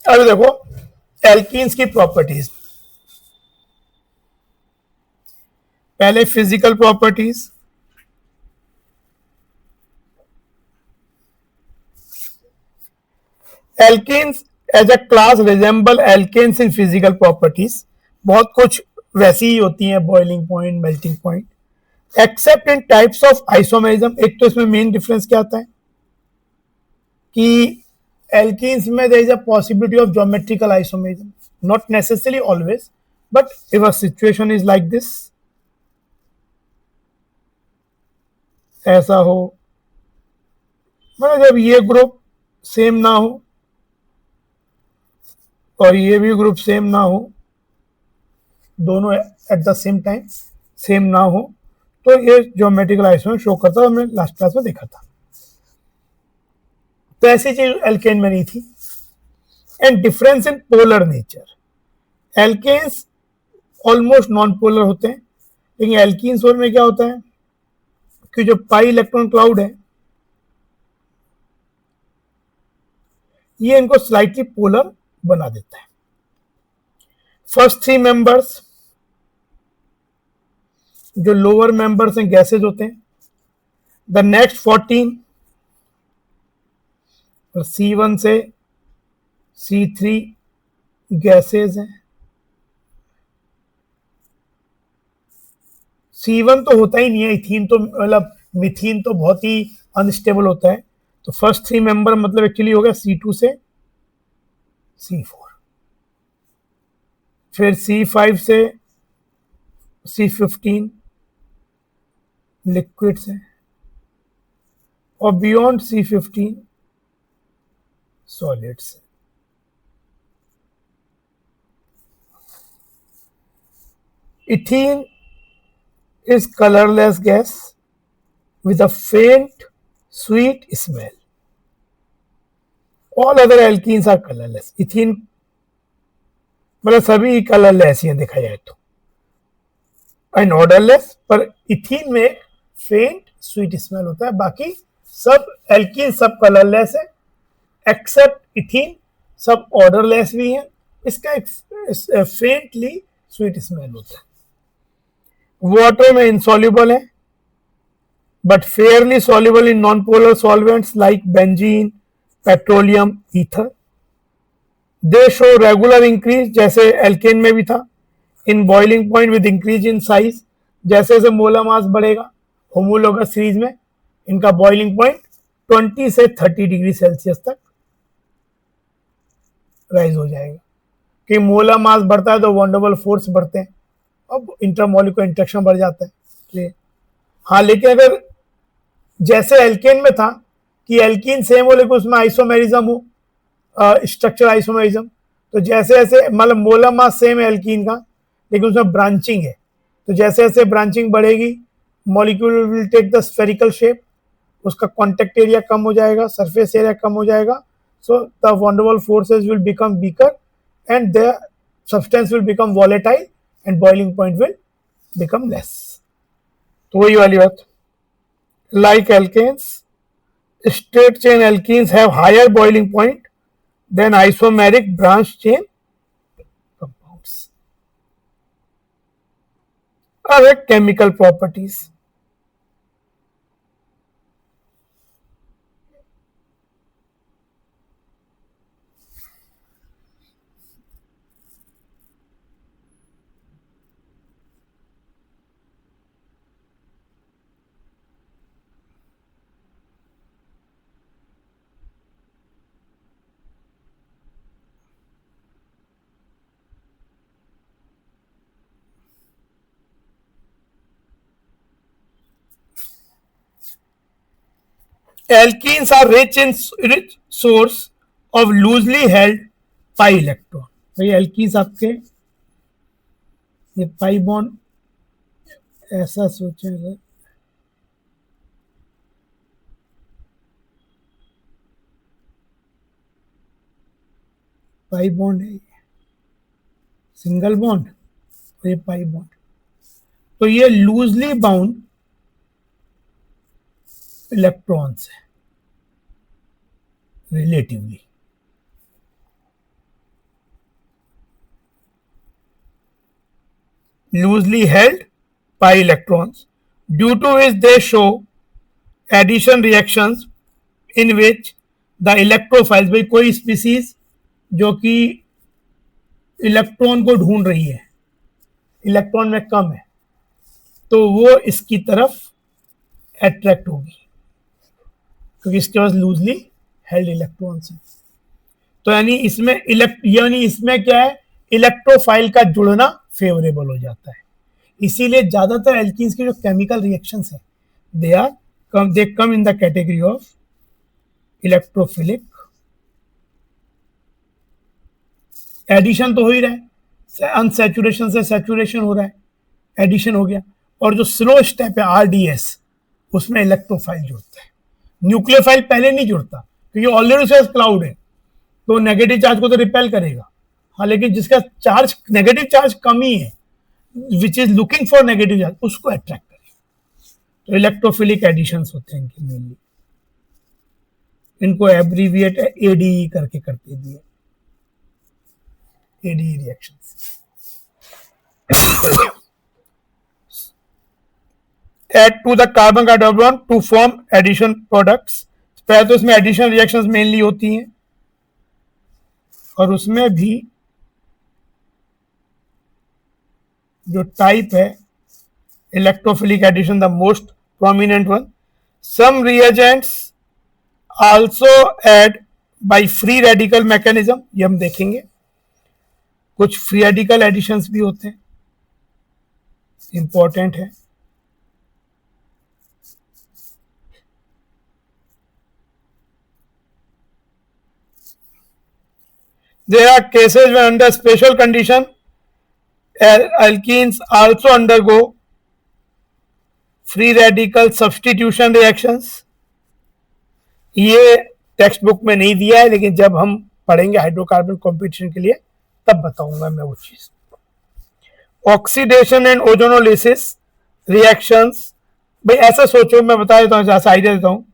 अब देखो एल्कीन्स की प्रॉपर्टीज, पहले physical properties, alkenes as a class resemble alkanes in physical properties, बहुत कुछ वैसी ही होती हैं, boiling point, melting point, except in types of isomerism. एक तो इसमें मेन डिफरेंस क्या आता है कि एल्कीन्स में there is a possibility of geometrical isomerism, not necessarily always, but if a situation is like this, ऐसा हो, मतलब जब ये ग्रुप सेम ना हो और ये भी ग्रुप सेम ना हो, दोनों at the same time same ना हो, तो ये ज्योमेट्रिकल आइसोमेरिज्म शो करता है, हमने लास्ट क्लास में देखा था। तो ऐसी चीज एल्केन में नहीं थी। And difference in polar nature, alkanes almost non polar होते हैं, लेकिन एल्कीन्स में क्या होता है कि जो पाई इलेक्ट्रॉन क्लाउड है ये इनको स्लाइटली पोलर बना देता है। फर्स्ट 3 मेंबर्स जो लोअर मेंबर्स हैं गैसेज होते हैं, द नेक्स्ट 14 C1 से C3 गैसेज हैं। C1 तो होता ही नहीं है, इथीन तो मतलब मिथीन तो बहुत ही अनस्टेबल होता है, तो फर्स्ट 3 मेंबर मतलब एक्चुअली हो गया C2 से C4, फिर C5 से C15 लिक्विड्स हैं, और beyond C15 solids. Ethene is colorless gas with a faint sweet smell. All other alkenes are colorless. Ethene मतलब सभी कलरलेस ही देखा जाए तो, एंड ऑर्डरलेस, पर इथीन में फेंट स्वीट स्मेल होता है, बाकी सब एल्कीन सब कलरलेस है एक्सेप्ट इथीन, सब ऑर्डरलेस भी है, इसका एक फेंटली स्वीट स्मेल होता है। वाटर में इंसॉल्युबल है but fairly soluble in non-polar solvents like benzene, petroleum, ether. They show regular increase जैसे एल्केन में भी था, in boiling point with increase in size, जैसे जैसे मोलर मास बढ़ेगा होमोलोगस सीरीज में इनका बॉइलिंग पॉइंट 20 से 30 डिग्री सेल्सियस तक राइज हो जाएगा, कि मोलर मास बढ़ता है तो वंडरबल फोर्स बढ़ते हैं, अब इंटरमोलिकुलर इंटरेक्शन बढ़ जाता है। हाँ, लेकिन अगर जैसे एल्केन में था कि एल्कीन सेम हो लेकिन उसमें आइसोमेरिज्म हो, स्ट्रक्चर आइसोमेरिज्म, तो जैसे जैसे मतलब मोलर मास सेम है एल्कीन का लेकिन उसमें ब्रांचिंग है, तो जैसे जैसे ब्रांचिंग बढ़ेगी molecule will take the spherical shape, उसका कॉन्टेक्ट एरिया कम हो जाएगा, सरफेस एरिया कम हो जाएगा, so the van der Waals forces will become weaker and the substance will become volatile and boiling point will become less. तो वही वाली बात, like alkanes, straight chain alkenes have higher boiling point than isomeric branch chain compounds. Other chemical properties, alkenes are rich source of loosely held pi electron. तो ये alkenes आपके ये pi bond ऐसा सोचें अगर pi bond है, single bond और ये pi bond, तो ये लूजली बाउंड इलेक्ट्रॉन्स है relatively, loosely held pi electrons, due to which they show addition reactions in which the electrophiles, भाई कोई स्पीसीज जो कि इलेक्ट्रॉन को ढूंढ रही है, इलेक्ट्रॉन में कम है, तो वो इसकी तरफ अट्रैक्ट होगी क्योंकि इसके पास लूजली हेल्ड इलेक्ट्रॉन्स हैं। तो यानी इसमें क्या है, इलेक्ट्रोफाइल का जुड़ना फेवरेबल हो जाता है। इसीलिए ज्यादातर एल्कीन्स के जो केमिकल रिएक्शंस हैं they come in the category of electrophilic. Addition तो हो ही रहा है, अनसैचुरेशन से सैचुरेशन हो रहा है, एडिशन हो गया। और जो स्लो स्टेप है आरडीएस, उसमें इलेक्ट्रोफाइल जुड़ता है, न्यूक्लियोफाइल पहले नहीं जुड़ता क्योंकि ऑलरेडी उसके पास क्लाउड है, तो नेगेटिव चार्ज को तो रिपेल करेगा। हाँ, लेकिन जिसका चार्ज नेगेटिव चार्ज कम ही है, which is looking for negative charge, उसको अट्रैक्ट करेगा। तो इलेक्ट्रोफिलिक एडिशंस होते हैं इनके मेनली, इनको एब्रीविएट एडीई करके करते दिए, ADE reactions. Add to the carbon का double bond to form addition products. पहले तो इसमें एडिशन रिएक्शंस मेनली होती हैं, और उसमें भी जो टाइप है electrophilic addition the most prominent one. Some reagents also add by free radical mechanism, ये हम देखेंगे। कुछ फ्री रेडिकल एडिशंस भी होते हैं, इंपॉर्टेंट है। There are cases where under special condition alkenes also undergo free radical substitution reactions। ये text book में नहीं दिया है, लेकिन जब हम पढ़ेंगे हाइड्रोकार्बन कॉम्पिटिशन के लिए तब बताऊंगा मैं वो चीज। ऑक्सीडेशन एंड ओजोनोलिसिस रिएक्शंस, भाई ऐसा सोचो, मैं बता देता हूँ, जैसा आइडिया देता हूँ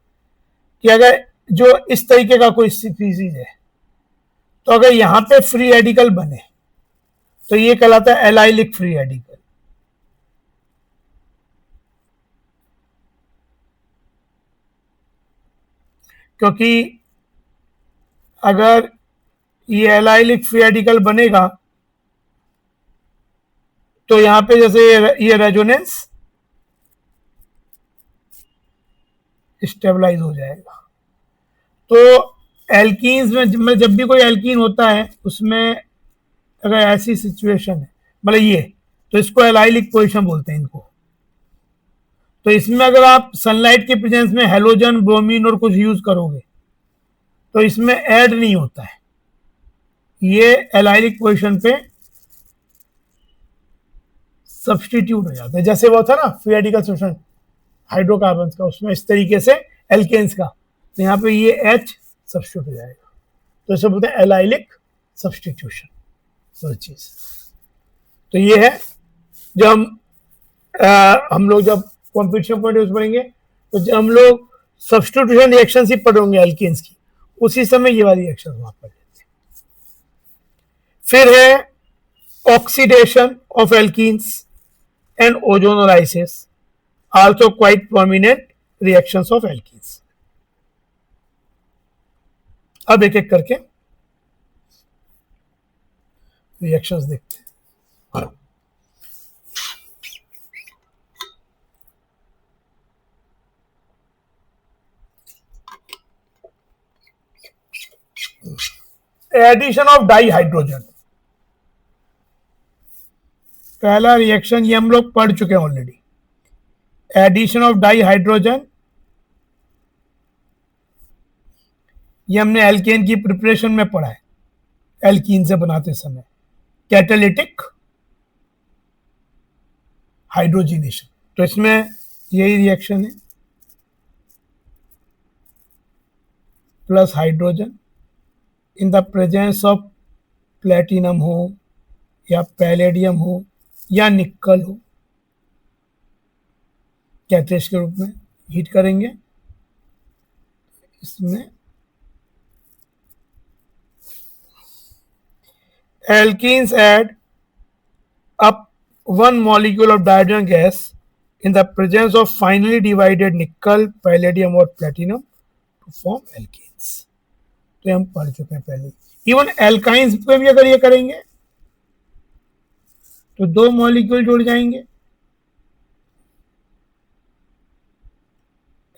कि अगर जो इस तरीके का कोई स्पीसीज है, तो अगर यहां पे फ्री रेडिकल बने तो ये कहलाता है एलाइलिक फ्री रेडिकल। क्योंकि अगर ये एलाइलिक फ्री रेडिकल बनेगा तो यहां पे जैसे ये रेजोनेंस स्टेबलाइज हो जाएगा। तो एल्कीन्स में जब भी कोई एल्कीन होता है, उसमें अगर ऐसी सिचुएशन है, मतलब ये, तो इसको एलाइलिक पोजीशन बोलते हैं इनको। तो इसमें अगर आप सनलाइट के प्रेजेंस में हेलोजन, ब्रोमीन और कुछ यूज करोगे तो इसमें ऐड नहीं होता है, ये एलाइलिक पोजीशन पे सब्सटीट्यूट हो जाता है। जैसे वो था ना फ्री रेडिकल सॉल्यूशन हाइड्रोकार्बन का, उसमें इस तरीके से एल्केन्स का, तो यहाँ पे ये H सब्सटीट्यूट हो जाएगा, तो इसे बोलते हैं एलाइलिक सब्सटीट्यूशन, वो चीज। तो ये है जब हम लोग जब कॉम्पिटिशन पॉइंट यूज पढ़ेंगे, तो जब हम लोग सब्सटीट्यूशन रिएक्शन ही पढ़ेंगे एल्केन्स की, उसी समय ये वाली रिएक्शन वहां पढ़ लेते हैं। फिर है oxidation of alkenes and ozonolysis, also quite prominent reactions of alkenes. अब एक एक करके रिएक्शंस देखते हैं। एडिशन ऑफ डाई हाइड्रोजन, पहला रिएक्शन ये हम लोग पढ़ चुके हैं already. Addition of dihydrogen, ये हमने एल्केन की प्रिपरेशन में पढ़ा है, एल्कीन से बनाते समय कैटालिटिक हाइड्रोजिनेशन। तो इसमें यही रिएक्शन है, plus hydrogen in the presence of platinum हो या पैलेडियम हो या निकल हो, कैथेस्ट के रूप में हीट करेंगे। इसमें alkenes add up one molecule of hydrogen gas in the presence of finely divided nickel, palladium और platinum to form alkenes. तो हम पढ़ चुके हैं पहले. इवन एल्काइंस पे भी अगर ये करेंगे तो दो मॉलिक्यूल जुड़ जाएंगे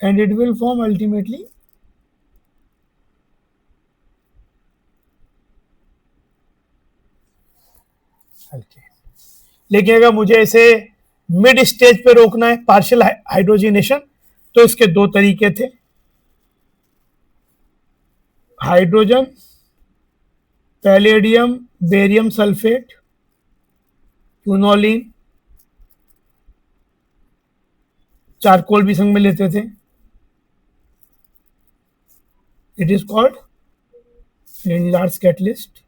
and it will form ultimately alkane. लेकिन अगर मुझे इसे मिड स्टेज पे रोकना है पार्शियल हाइड्रोजिनेशन तो इसके दो तरीके थे. Hydrogen, palladium, barium sulphate, quinoline, charcoal भी संग में लेते थे. It is called Lindlar's catalyst.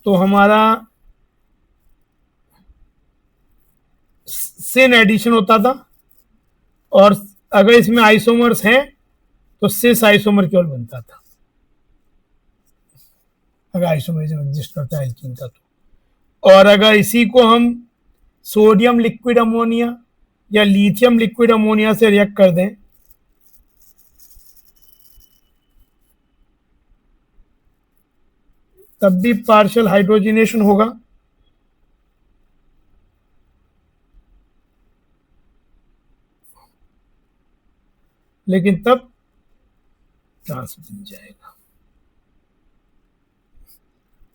तो हमारा सिन एडिशन होता था और अगर इसमें आइसोमर्स हैं तो सिस आइसोमर केवल बनता था अगर आइसोमरिज्म एग्जिस्ट करता है एल्कीन का तो. और अगर इसी को हम सोडियम लिक्विड अमोनिया या लिथियम लिक्विड अमोनिया से रिएक्ट कर दें तब भी पार्शियल हाइड्रोजिनेशन होगा. लेकिन तब ट्रांसमिशन जाएगा.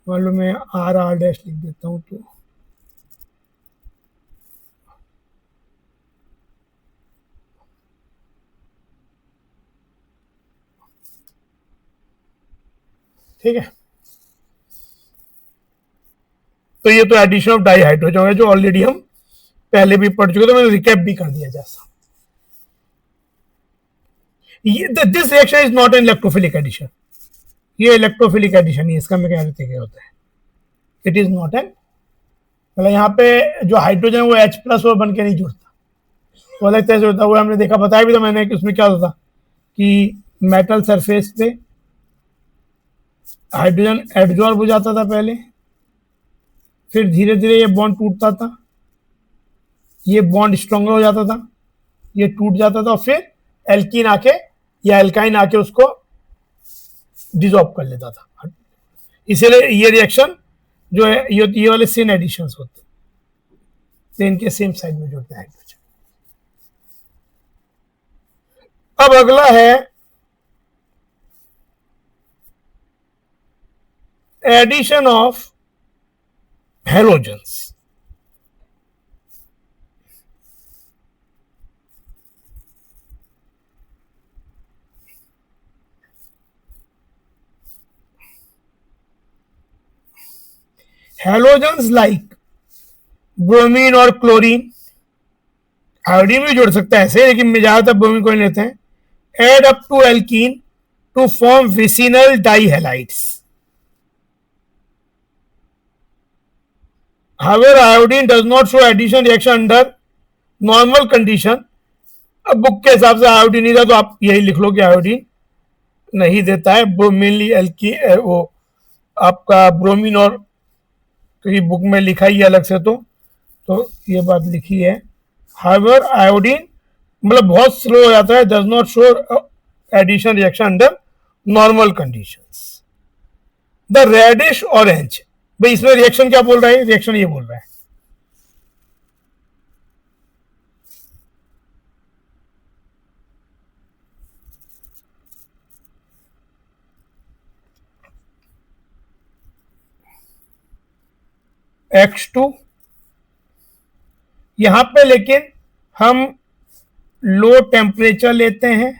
मान लो मैं आर आर डैश लिख देता हूं तो ठीक है. तो ये तो एडिशन ऑफ डाई हाइड्रोजन है जो ऑलरेडी हम पहले भी पढ़ चुके, तो मैंने रिकैप भी कर दिया जैसा. This reaction is not an electrophilic addition. ये इलेक्ट्रोफिलिक एडिशन ही इसका मैं कह रहे क्या होता है. इट इज नॉट एन मतलब यहाँ पे जो हाइड्रोजन है वो H प्लस और बन के नहीं जुड़ता, वो अलग तरह से होता है. वो हमने देखा बताया भी था मैंने कि उसमें क्या होता कि मेटल सरफेस पे हाइड्रोजन एडजॉर्ब हो जाता था पहले, फिर धीरे धीरे ये बॉन्ड टूटता था, ये बॉन्ड स्ट्रॉन्गर हो जाता था, ये टूट जाता था और फिर एल्कीन आके या एल्काइन आके उसको डिसॉल्व कर लेता था. इसीलिए ये रिएक्शन जो है ये वाले सिन एडिशंस होते हैं तो इनके सेम साइड में जुड़ते हैं हाइड्रोजन. अब अगला है addition of halogens. Halogens like bromine और क्लोरीन, आयोडीन भी जुड़ सकता है ऐसे लेकिन ज्यादातर ब्रोमीन को लेते हैं. Add up to alkene to form vicinal dihalides. However, iodine does not show addition reaction under normal condition. अब बुक के हिसाब से आयोडीन नहीं था तो आप यही लिख लो कि आयोडीन नहीं देता है. ब्रोमिनली एल्की वो आपका ब्रोमीन और क्योंकि बुक में लिखा ही अलग से तो ये बात लिखी है. However, आयोडीन मतलब बहुत स्लो हो जाता है. Does not show addition reaction under normal conditions. The reddish orange, भाई इसमें रिएक्शन क्या बोल रहा है, रिएक्शन ये बोल रहा है X2. यहां पे लेकिन हम लो टेम्परेचर लेते हैं,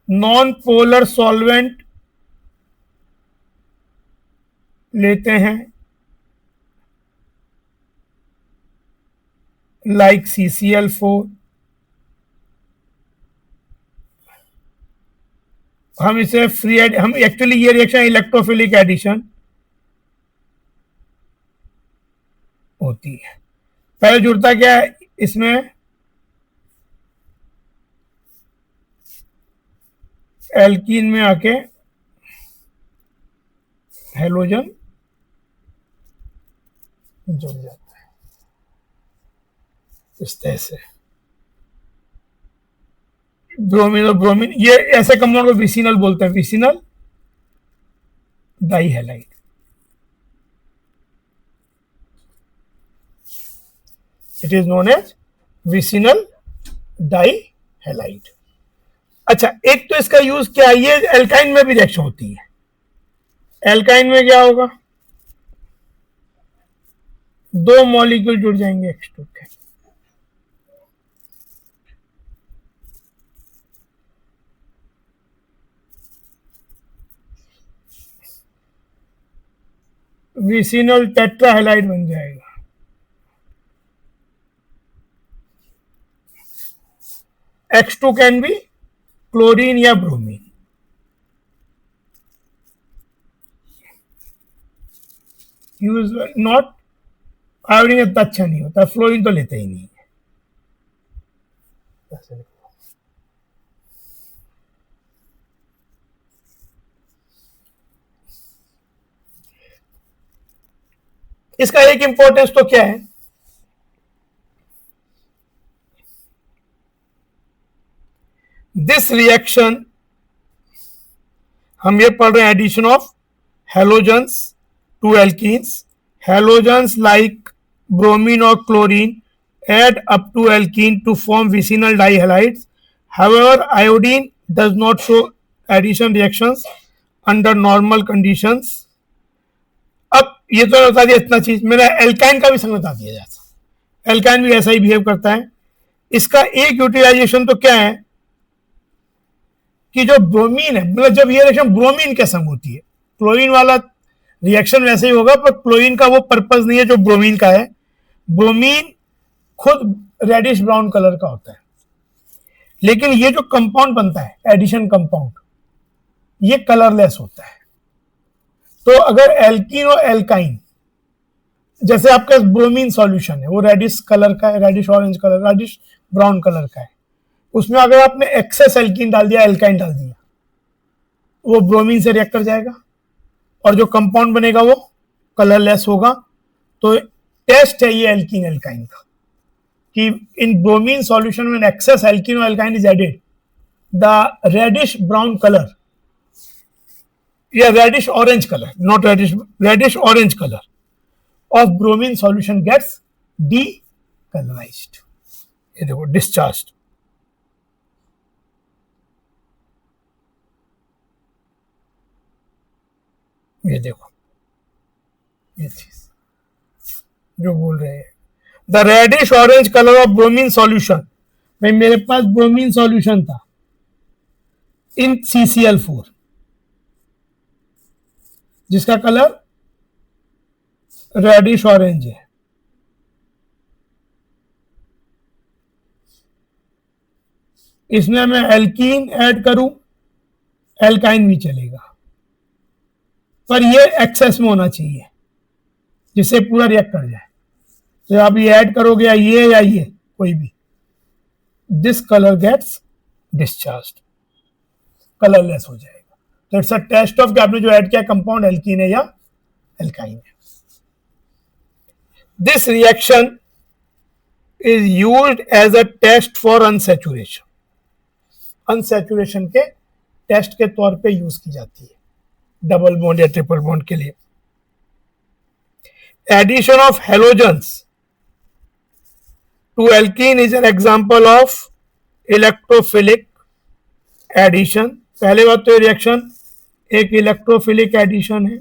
नॉन पोलर सॉल्वेंट लेते हैं लाइक CCl4. हम इसे फ्री हम एक्चुअली ये रिएक्शन इलेक्ट्रोफिलिक एडिशन होती है. पहले जुड़ता क्या है इसमें एल्कीन में आके हेलोजन जुड़ जाता है इस तरह से। ब्रोमीन और ब्रोमीन, ये ऐसे कंपाउंड को विसिनल बोलते हैं, vicinal dihalide. It is known as vicinal dihalide. अच्छा, एक तो इसका यूज क्या है, ये एल्काइन में भी रिएक्शन होती है। एल्काइन में क्या होगा, दो मॉलिक्यूल जुड़ जाएंगे H2 के। विसिनल टेट्राहेलाइड बन जाएगा। H2 कैन बी क्लोरीन या ब्रोमीन। यूज नॉट, आयोडीन इतना अच्छा नहीं होता, फ्लोरीन तो लेते ही नहीं है। इसका एक इंपॉर्टेंस तो क्या है, दिस रिएक्शन, हम ये पढ़ रहे हैं addition of halogens to alkenes. Halogens like bromine और chlorine add up to alkene to form vicinal dihalides. However, iodine does not show addition reactions under normal conditions. अब ये तो बता दिया इतना चीज, मैंने एल्काइन का भी संग बता दिया जाता। एल्काइन भी ऐसा ही बिहेव करता है। इसका एक यूटिलाइजेशन तो क्या है कि जो ब्रोमीन है, मतलब जब ये रिएक्शन ब्रोमीन के संग होती है, क्लोरीन वाला रिएक्शन वैसे ही होगा, पर क्लोरीन का वो पर्पस नहीं है जो ब्रोमीन का है। ब्रोमीन खुद रेडिश ब्राउन कलर का होता है, लेकिन ये जो कंपाउंड बनता है एडिशन कंपाउंड, ये कलरलेस होता है। तो अगर एल्कीन और एल्काइन, जैसे आपका ब्रोमीन सॉल्यूशन है वो रेडिश कलर का है, reddish orange colour, reddish brown colour का है, उसमें अगर आपने एक्सेस एल्कीन डाल दिया, एल्काइन डाल दिया, वो ब्रोमीन से रिएक्ट कर जाएगा और जो कंपाउंड बनेगा वो कलरलेस होगा। तो टेस्ट है ये एल्कीन एल्काइन का कि इन ब्रोमीन सॉल्यूशन में एक्सेस एल्कीन और alkyne is added, the reddish brown colour या reddish orange colour, not reddish, reddish orange colour of bromine solution gets decolourised. ये देखो डिस्चार्ज, ये देखो ये चीज जो बोल रहे हैं, the reddish orange colour of bromine solution. भाई मेरे पास ब्रोमीन सॉल्यूशन था इन CCl4 जिसका कलर रेडिश ऑरेंज है। इसमें मैं एल्कीन ऐड करूं, एल्काइन भी चलेगा, पर ये एक्सेस में होना चाहिए जिससे पूरा रिएक्ट कर जाए। तो आप ये ऐड करोगे या ये कोई भी, this colour gets discharged, colourless हो जाएगा। तो इट्स अ टेस्ट ऑफ कि आपने जो ऐड किया कंपाउंड एल्कीन है या एल्काइन है। This reaction is used as a test for unsaturation. Unsaturation के टेस्ट के तौर पे यूज की जाती है डबल बॉन्ड या ट्रिपल बॉन्ड के लिए। Addition of halogens to alkene is an example of electrophilic addition. पहले बात तो रिएक्शन एक इलेक्ट्रोफिलिक एडिशन है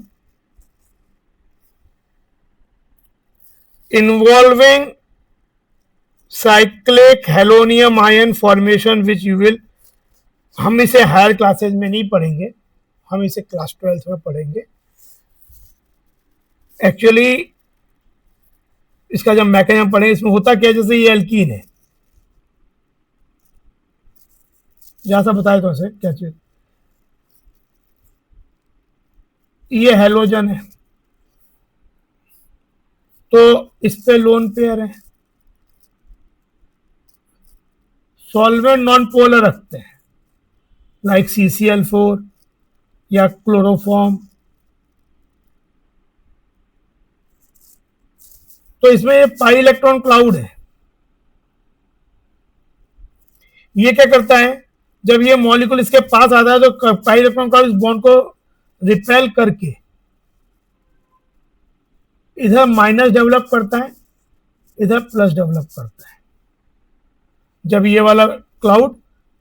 involving cyclic halonium ion formation which you will, हम इसे हायर क्लासेज में नहीं पढ़ेंगे, हम इसे क्लास 12 में पढ़ेंगे। एक्चुअली इसका जब मैकेनिज्म पढ़े, इसमें होता क्या, जैसे ये एल्कीन है, जहां सा बताया तो ऐसे क्या चीज, ये हेलोजन है तो इस पे लोन पेयर है, सॉल्वेंट नॉन पोलर रखते हैं लाइक CCl4 या क्लोरोफॉर्म तो इसमें ये पाई इलेक्ट्रॉन क्लाउड है। ये क्या करता है, जब ये मॉलिक्यूल इसके पास आता है तो पाई इलेक्ट्रॉन क्लाउड इस बॉन्ड को रिपेल करके इधर माइनस डेवलप करता है, इधर प्लस डेवलप करता है। जब ये वाला क्लाउड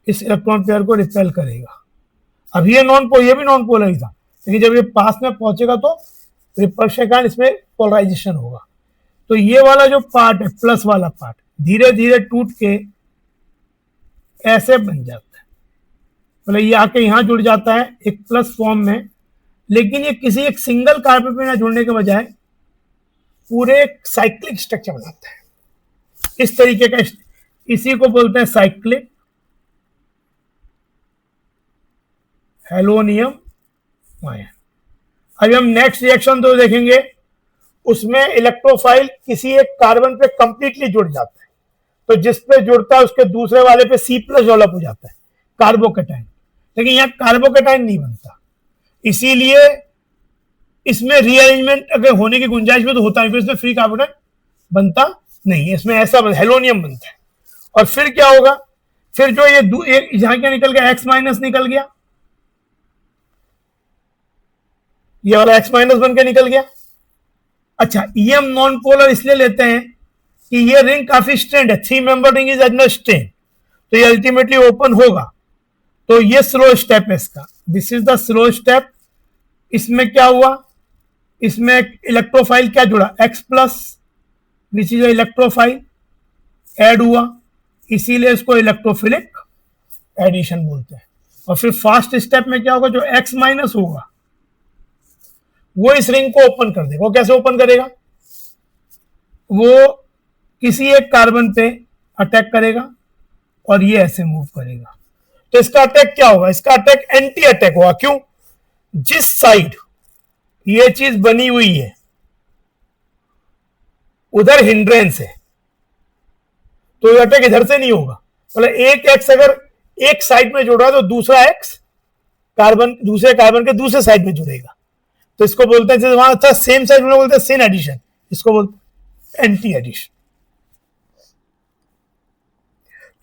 इस इलेक्ट्रॉन पेयर को रिपेल करेगा, अब ये ये भी नॉन पोलर ही था, लेकिन जब ये पास में पहुंचेगा तो रिपल्शन के कारण इसमें पोलराइजेशन होगा। तो ये वाला जो पार्ट है, प्लस वाला पार्ट, धीरे धीरे टूट के ऐसे बन जाता है, मतलब ये आके यहां जुड़ जाता है एक प्लस फॉर्म में, लेकिन ये किसी एक सिंगल कार्बन पे ना जुड़ने के बजाय पूरे एक साइक्लिक स्ट्रक्चर बनाता है इस तरीके का। इसी को बोलते हैं साइक्लिक हेलोनियम आयन। अभी हम नेक्स्ट रिएक्शन तो देखेंगे, उसमें इलेक्ट्रोफाइल किसी एक कार्बन पे कंप्लीटली जुड़ जाता है, तो जिस पे जुड़ता है उसके दूसरे वाले पे C+ डेवलप हो जाता है, कार्बोकेटाइन। लेकिन यहाँ कार्बोकेटाइन नहीं बनता, इसीलिए इसमें रीअरेंजमेंट अगर होने की गुंजाइश में तो होता है, फिर इसमें फ्री कार्बोकेटाइन बनता नहीं है, इसमें ऐसा हेलोनियम बनता है। और फिर क्या होगा, फिर जो ये यहां क्या निकल गया, X- निकल गया, ये वाला X- बन के निकल गया। अच्छा, EM नॉन पोलर इसलिए लेते हैं कि ये रिंग काफी स्ट्रेंड है, 3 member ring is under strain, तो ये अल्टीमेटली ओपन होगा। तो ये स्लो स्टेप है इसका, this is the slow step. इसमें क्या हुआ, इसमें इलेक्ट्रोफाइल क्या जुड़ा, X+ which is electrophile add हुआ, इसीलिए इसको इलेक्ट्रोफिलिक एडिशन बोलते हैं। और फिर फास्ट स्टेप में क्या होगा, जो X- होगा वो इस रिंग को ओपन कर देगा। वो कैसे ओपन करेगा, वो किसी एक कार्बन पे अटैक करेगा और ये ऐसे मूव करेगा। तो इसका अटैक क्या होगा, इसका अटैक एंटी अटैक होगा। क्यों, जिस साइड ये चीज बनी हुई है उधर हिंड्रेंस है, तो ये अटैक इधर से नहीं होगा। मतलब एक एक्स अगर एक साइड में जुड़ रहा है तो दूसरा एक्स कार्बन दूसरे कार्बन के दूसरे साइड में जुड़ेगा, तो इसको बोलते हैं, जैसे वहां था सेम साइड में बोलते हैं सिन एडिशन, इसको बोलते हैं एंटी एडिशन।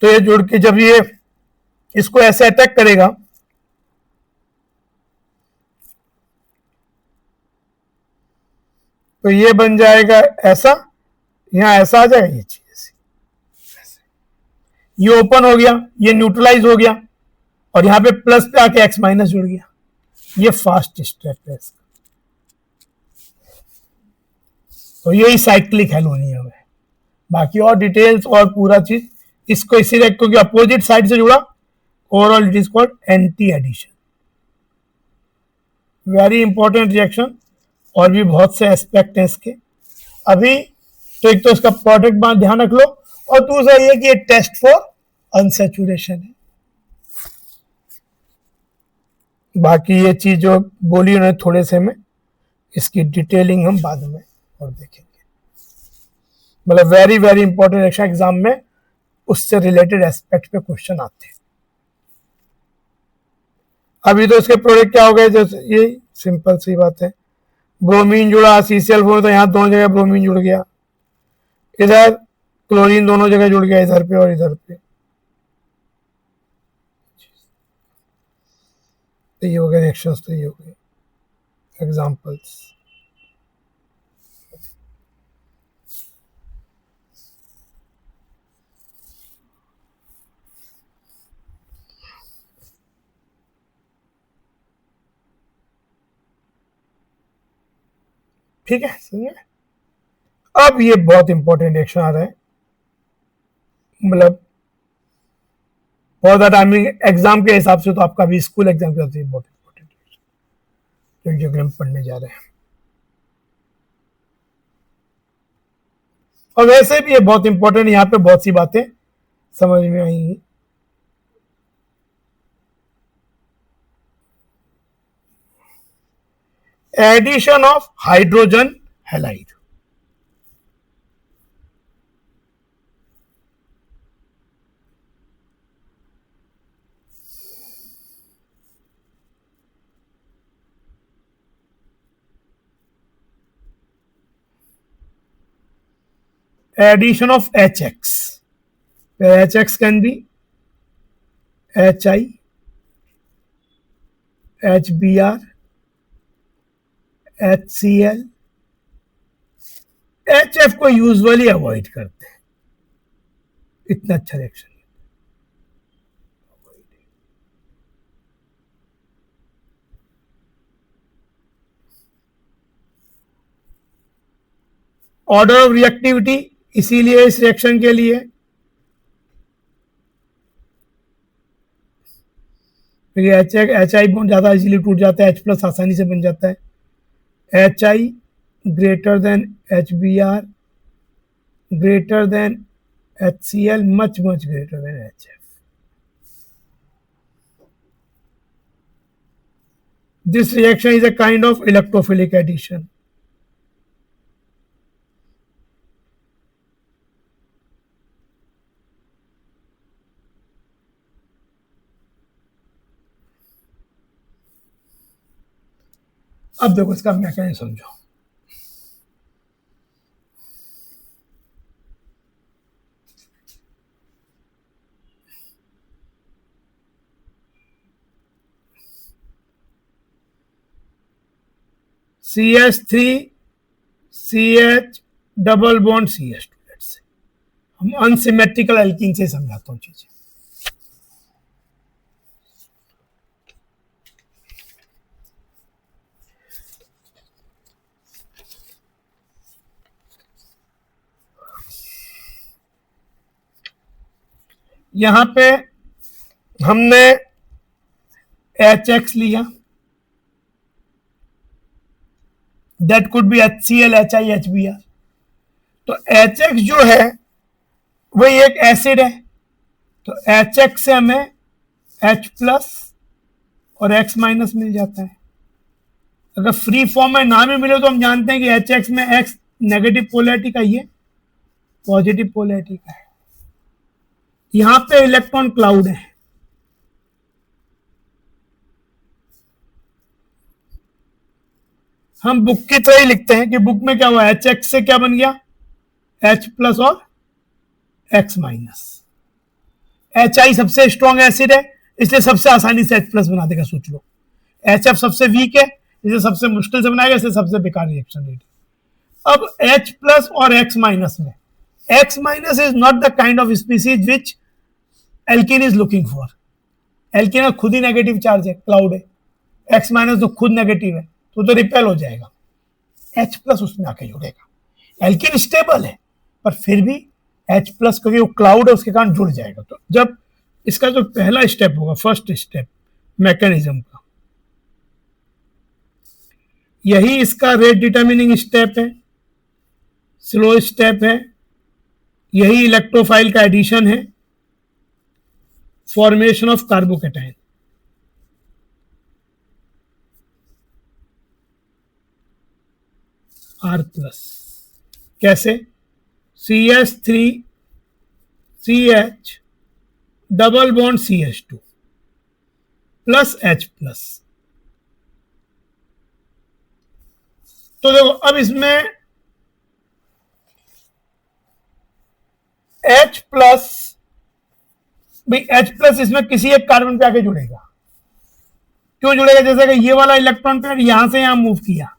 तो ये जुड़ के जब ये इसको ऐसे अटैक करेगा, तो ये बन जाएगा ऐसा, यहां ऐसा आ जाएगा, ये चीज ये ओपन हो गया, ये न्यूट्रलाइज हो गया, और यहां पे प्लस पे आके X- जुड़ गया। ये फास्ट स्टेप है इसका, तो यही साइक्लिक हेलोनियम है। बाकी और डिटेल्स और पूरा चीज इसको इसीलिए क्योंकि अपोजिट साइड से जुड़ा, overall it is called anti addition. Very important reaction, और भी बहुत से एस्पेक्ट हैं इसके। अभी तो एक तो इसका प्रोडक्ट बात ध्यान रख लो, और दूसरा ये कि ये टेस्ट फॉर अनसेचुरेशन है। बाकी ये चीज जो बोली उन्होंने थोड़े से में, इसकी डिटेलिंग हम बाद में और देखेंगे। मतलब very very important reaction, exam में उससे रिलेटेड एस्पेक्ट पे क्वेश्चन आते हैं। अभी तो इसके प्रोडक्ट क्या हो गए, जो ये सिंपल सी बात है, ब्रोमीन जुड़ा CCl4, तो यहाँ दोनों जगह ब्रोमीन जुड़ गया, इधर क्लोरीन दोनों जगह जुड़ गया, इधर पे और इधर पे। तो ये हो गए रिएक्शंस, तो ये हो गए एग्जांपल्स। ठीक है, सुनिए। अब ये बहुत इंपॉर्टेंट रिएक्शन आ रहा है, मतलब बहुत ज्यादा एग्जाम के हिसाब से, तो आपका भी स्कूल एग्जाम के हिसाब से बहुत इंपॉर्टेंट जो हम पढ़ने जा रहे हैं। और वैसे भी ये बहुत इंपॉर्टेंट, यहाँ पे बहुत सी बातें समझ में आएंगी। Addition of hydrogen halide, addition of HX, where HX can be HI, HBr, HCl, HF को यूजुअली अवॉइड करते हैं, इतना अच्छा रिएक्शन। ऑर्डर ऑफ रिएक्टिविटी इसीलिए इस रिएक्शन के लिए एच आई बॉन्ड ज्यादा इजीली टूट जाता है, H प्लस आसानी से बन जाता है, HI greater than HBr greater than HCl much greater than HF। This reaction is a kind of electrophilic addition. अब देखो इसका मैकेनिज्म समझो। CH3 CH double bond CH2, let's say हम अनसिमेट्रिकल एल्कीन से समझाता हूँ चीजें। यहां पे हमने HX लिया, that could be HCl, HI, HBr। तो HX जो है वही एक एसिड है, तो HX से हमें H प्लस और X माइनस मिल जाता है। अगर फ्री फॉर्म में ना भी मिले तो हम जानते हैं कि HX में X नेगेटिव पोलैरिटी का, ये पॉजिटिव पोलैरिटी का है। यहां पे इलेक्ट्रॉन क्लाउड है, हम बुक की तरह ही लिखते हैं कि बुक में क्या हुआ, HX से क्या बन गया, H प्लस और X माइनस। HI सबसे स्ट्रॉन्ग एसिड है इसलिए सबसे आसानी से H प्लस बना देगा, सोच लो। HF सबसे वीक है इसलिए सबसे मुश्किल से बनाएगा, इसलिए सबसे बेकार रिएक्शन रेट। अब H प्लस और X माइनस में, X minus is not the kind of species which alkene is looking for. Alkene का खुद ही नेगेटिव चार्ज है, क्लाउड है, X माइनस तो खुद नेगेटिव है, तो रिपेल हो जाएगा, H प्लस उसमें आके जुड़ेगा। एल्कीन स्टेबल है पर फिर भी H प्लस क्योंकि वो क्लाउड है उसके कारण जुड़ जाएगा। तो जब इसका जो पहला स्टेप होगा, फर्स्ट स्टेप मैकेनिज्म का, यही इसका रेट डिटर्मिनिंग स्टेप है, स्लो स्टेप है, यही इलेक्ट्रोफाइल का एडिशन है, formation of carbocation. R plus कैसे, CH3 CH double bond CH2 plus H plus. तो देखो अब इसमें H प्लस, भाई H प्लस इसमें किसी एक कार्बन पे आके जुड़ेगा। क्यों जुड़ेगा, जैसे कि ये वाला इलेक्ट्रॉन पेयर यहां से यहां मूव किया,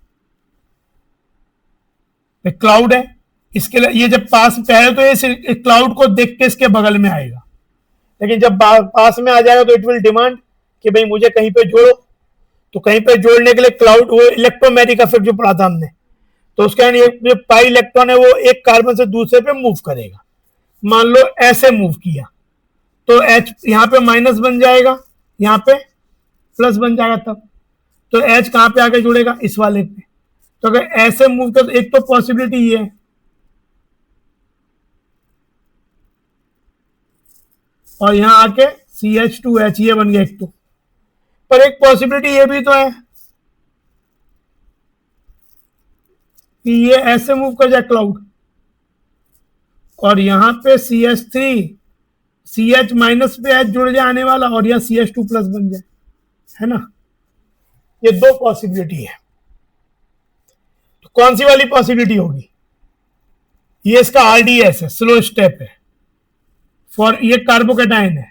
क्लाउड है, इसके लिए ये जब पास पहले तो ये क्लाउड को देख के इसके बगल में आएगा, लेकिन जब पास में आ जाएगा तो इट विल डिमांड कि भाई मुझे कहीं पे जोड़ो। तो कहीं पे जोड़ने के लिए क्लाउड, वो इलेक्ट्रोमैग्नेटिक इफेक्ट जो पढ़ा था हमने, तो उसके ये पाई इलेक्ट्रॉन है वो एक कार्बन से दूसरे पे मूव करेगा। मान लो ऐसे मूव किया तो H यहाँ पे माइनस बन जाएगा, यहाँ पे प्लस बन जाएगा, तब तो H कहाँ पे आके जुड़ेगा, इस वाले पे। तो अगर ऐसे मूव कर, एक तो पॉसिबिलिटी ये है, और यहां आके CH2H ये बन गया एक तो, पर एक पॉसिबिलिटी ये भी तो है कि ये ऐसे मूव कर जाए क्लाउड, और यहां पे CH3 CH माइनस पे H जुड़ जाए आने वाला, और यहां CH2 प्लस बन जाए, है ना। ये दो पॉसिबिलिटी है, तो कौन सी वाली पॉसिबिलिटी होगी, ये इसका आरडीएस है, स्लो स्टेप है फॉर, ये कार्बोकेटाइन है।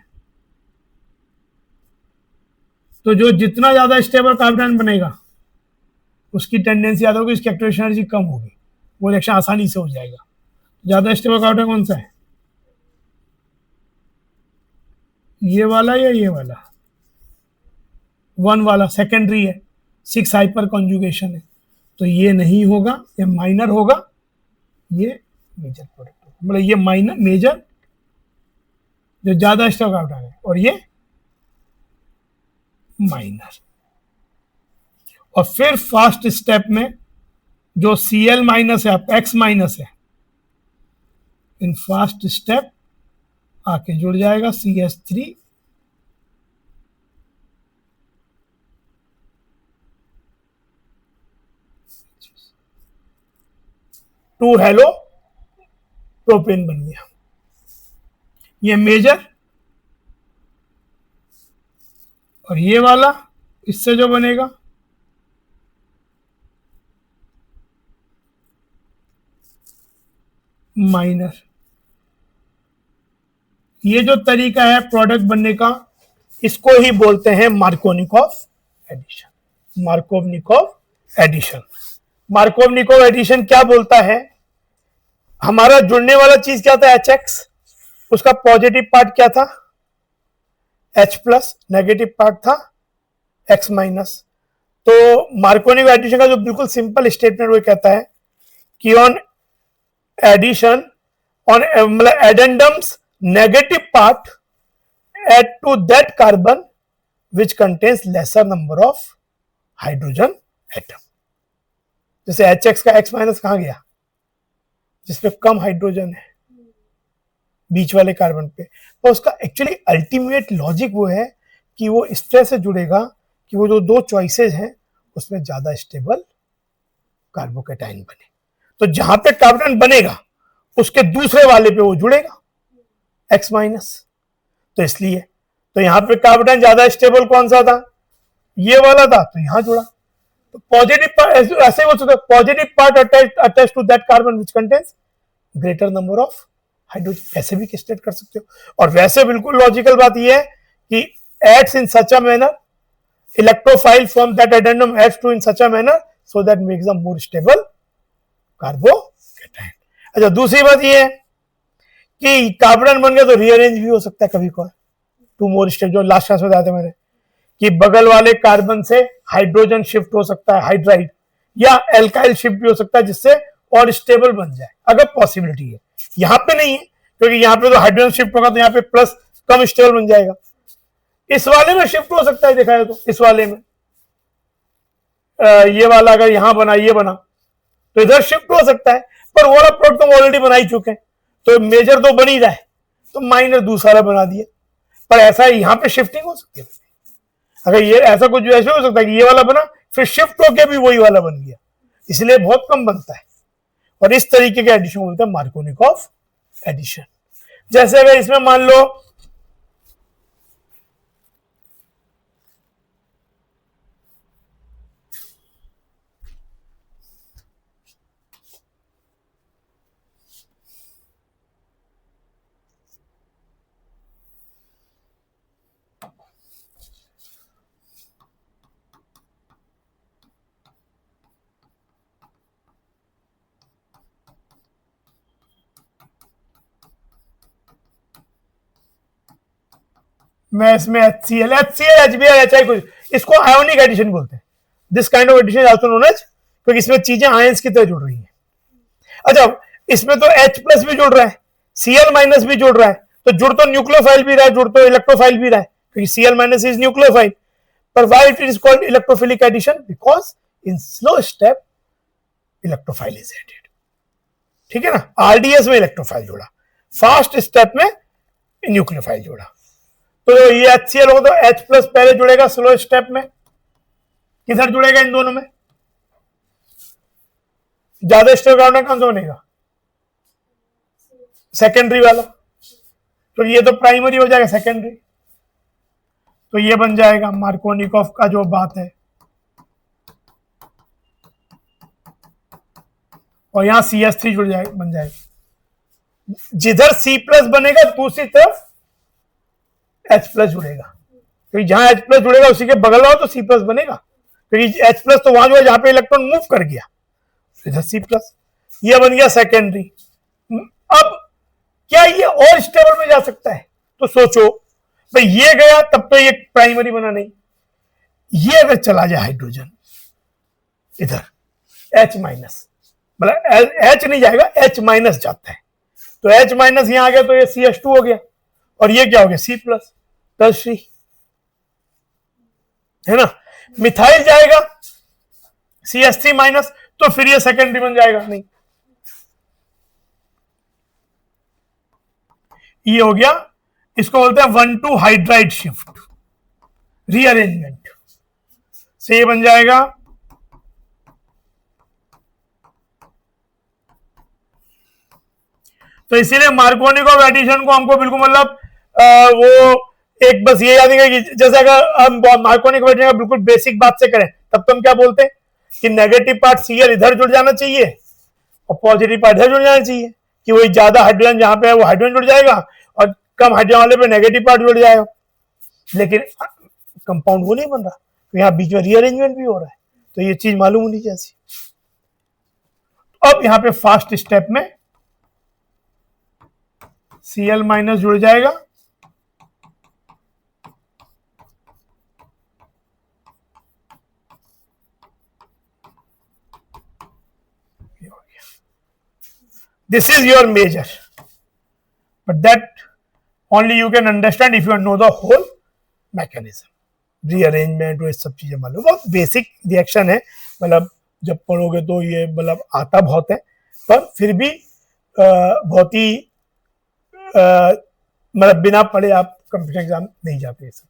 तो जो जितना ज्यादा स्टेबल कार्बोकेटाइन बनेगा उसकी टेंडेंसी ज्यादा होगी, उसकी एक्टिवेशन एनर्जी कम होगी, वो रिएक्शन आसानी से हो जाएगा। ज्यादा स्टेबल कार्बोकेटाइन कौन सा है, ये वाला या ये वाला, 1 वाला सेकेंडरी है, 6 हाइपर कॉन्जुगेशन है, तो ये नहीं होगा, ये माइनर होगा, ये मेजर प्रोडक्ट होगा। मतलब ये माइनर मेजर जो ज्यादा स्टेबल कार्बोकेटाइन है, और ये माइनर। और फिर फास्ट स्टेप में जो Cl माइनस है, X माइनस है, इन फास्ट स्टेप आके जुड़ जाएगा CH3, टू हेलो प्रोपेन बन गया। ये मेजर, और ये वाला इससे जो बनेगा माइनर। ये जो तरीका है प्रोडक्ट बनने का, इसको ही बोलते हैं Markovnikov addition. Markovnikov addition, Markovnikov addition क्या बोलता है, हमारा जुड़ने वाला चीज क्या था, HX, उसका पॉजिटिव पार्ट क्या था H प्लस, नेगेटिव पार्ट था X माइनस। तो मार्कोनिकॉफ एडिशन का जो बिल्कुल सिंपल स्टेटमेंट वो कहता है कि ऑन एडिशन, ऑन मतलब एडेंडम्स negative part add to that carbon which contains lesser number of hydrogen atom। जैसे HX का X माइनस कहां गया, जिसपे कम हाइड्रोजन है बीच वाले कार्बन पे। तो उसका एक्चुअली अल्टीमेट लॉजिक वो है कि वो इस तरह से जुड़ेगा कि वो जो दो चॉइसेस हैं उसमें ज्यादा स्टेबल कार्बोकेटाइन बने। तो जहां पे कार्बोकेटाइन बनेगा उसके दूसरे वाले पे वो जुड़ेगा X माइनस। तो इसलिए तो यहां पे कार्बोकेटाइन ज्यादा स्टेबल कौन सा था, ये वाला था, तो यहां जुड़ा। तो पॉजिटिव पार्ट ऐसे हो सकता है, positive part attach to that carbon which contains greater number of hydrogen, ऐसे भी स्टेट कर सकते हो। और वैसे बिल्कुल लॉजिकल बात ये है कि acts in such a manner, electrophile from that addendum acts to in such a manner so that makes a more stable carbocation. अच्छा, दूसरी बात ये है कि कार्बोकेटाइन बन गया तो रीअरेंज भी हो सकता है कभी कभार, टू मोर स्टेप, जो लास्ट क्लास में बताया था मैंने कि बगल वाले कार्बन से हाइड्रोजन शिफ्ट हो सकता है, हाइड्राइड या एल्काइल शिफ्ट भी हो सकता है, जिससे और स्टेबल बन जाए, अगर पॉसिबिलिटी है। यहां पे नहीं है क्योंकि यहां पे तो हाइड्रोजन शिफ्ट होगा तो यहां पे प्लस कम स्टेबल बन जाएगा। इस वाले में शिफ्ट हो सकता है, देखा है तो इस वाले में ये वाला अगर यहां बना, ये बना, तो इधर शिफ्ट हो सकता है, पर वो वाला प्रोडक्ट हम ऑलरेडी बना ही चुके हैं, तो मेजर तो बन ही रहा है, तो माइनर दूसरा बना दिया। पर ऐसा यहां पे शिफ्टिंग हो सकती है, अगर ये ऐसा कुछ ऐसे हो सकता है कि ये वाला बना फिर शिफ्ट होके भी वही वाला बन गया, इसलिए बहुत कम बनता है। और इस तरीके के एडिशन बोलते हैं मार्कोनिकॉफ एडिशन। जैसे अगर इसमें मान लो मैं इसमें HCl, HBr, HI कुछ, इसको आयोनिक एडिशन बोलते हैं। This kind of addition also known as, क्योंकि इसमें चीजें आयंस की तरह जुड़ रही हैं। अच्छा, इसमें तो H प्लस भी जुड़ रहा है, Cl माइनस भी जुड़ रहा है, तो जुड़ तो न्यूक्लियोफाइल भी रहा है, जुड़ तो इलेक्ट्रोफाइल भी रहा है, क्योंकि Cl माइनस इज न्यूक्लियोफाइल। पर why it is called electrophilic addition, because in slow step electrophile is added. ठीक है ना, आरडीएस में इलेक्ट्रोफाइल जुड़ा, फास्ट स्टेप में न्यूक्लियोफाइल जुड़ा। तो ये HCl हो तो H प्लस पहले जुड़ेगा स्लो स्टेप में, किधर जुड़ेगा इन दोनों में, ज्यादा स्टेप कार्बन कौन सा बनेगा, सेकेंडरी वाला, तो ये तो प्राइमरी हो जाएगा, सेकेंडरी, तो ये बन जाएगा मार्कोनिकॉफ का जो बात है। और यहां CH3 जुड़ जाएगा, बन जाएगा। जिधर C प्लस बनेगा दूसरी तरफ H प्लस जुड़ेगा, क्योंकि जहां H प्लस जुड़ेगा उसी के बगल हो तो C प्लस बनेगा, क्योंकि H प्लस तो वहां जो है जहां पे इलेक्ट्रॉन मूव कर गया, इधर C प्लस, ये बन गया सेकेंडरी। अब क्या ये और स्टेबल में जा सकता है? तो सोचो भाई, ये गया तब तो ये प्राइमरी बना नहीं, ये अगर चला जाए हाइड्रोजन इधर H माइनस, मतलब H नहीं जाएगा, H माइनस जाता है, तो H माइनस यहां आ गया तो ये CH2 हो गया, और ये क्या हो गया C प्लस, टर्शरी, है ना। मिथाइल जाएगा CH3 माइनस, तो फिर ये सेकेंडरी बन जाएगा, नहीं, ये हो गया, इसको बोलते हैं 1,2 हाइड्राइड शिफ्ट रीअरेंजमेंट, से ये बन जाएगा तो इसीलिए मार्कोनिकॉव एडिशन को हमको बिल्कुल मतलब वो एक बस ये याद है कि जैसे अगर हम मार्कोनिकॉव एडिशन का बिल्कुल बेसिक बात से करें तब तो हम क्या बोलते हैं कि नेगेटिव पार्ट Cl इधर जुड़ जाना चाहिए और पॉजिटिव पार्ट इधर जुड़ जाना चाहिए, कि वही ज्यादा हाइड्रोजन जहां पे है वो हाइड्रोजन जुड़ जाएगा और कम हाइड्रोजन वाले पे नेगेटिव पार्ट जुड़ जाएगा। लेकिन कंपाउंड वो नहीं बन रहा, तो यहाँ बीच में रीअरेंजमेंट भी हो रहा है, तो ये चीज मालूम होनी चाहिए। अब यहाँ पे फास्ट स्टेप में Cl माइनस जुड़ जाएगा, this is your major, but that only you can understand if you know the whole mechanism, rearrangement, वो सब चीजें मालूम, बहुत बेसिक रिएक्शन है, मतलब जब पढ़ोगे तो ये मतलब आता बहुत है, पर फिर भी बहुत ही मतलब बिना पढ़े आप कंप्यूटर एग्जाम नहीं जाते सब,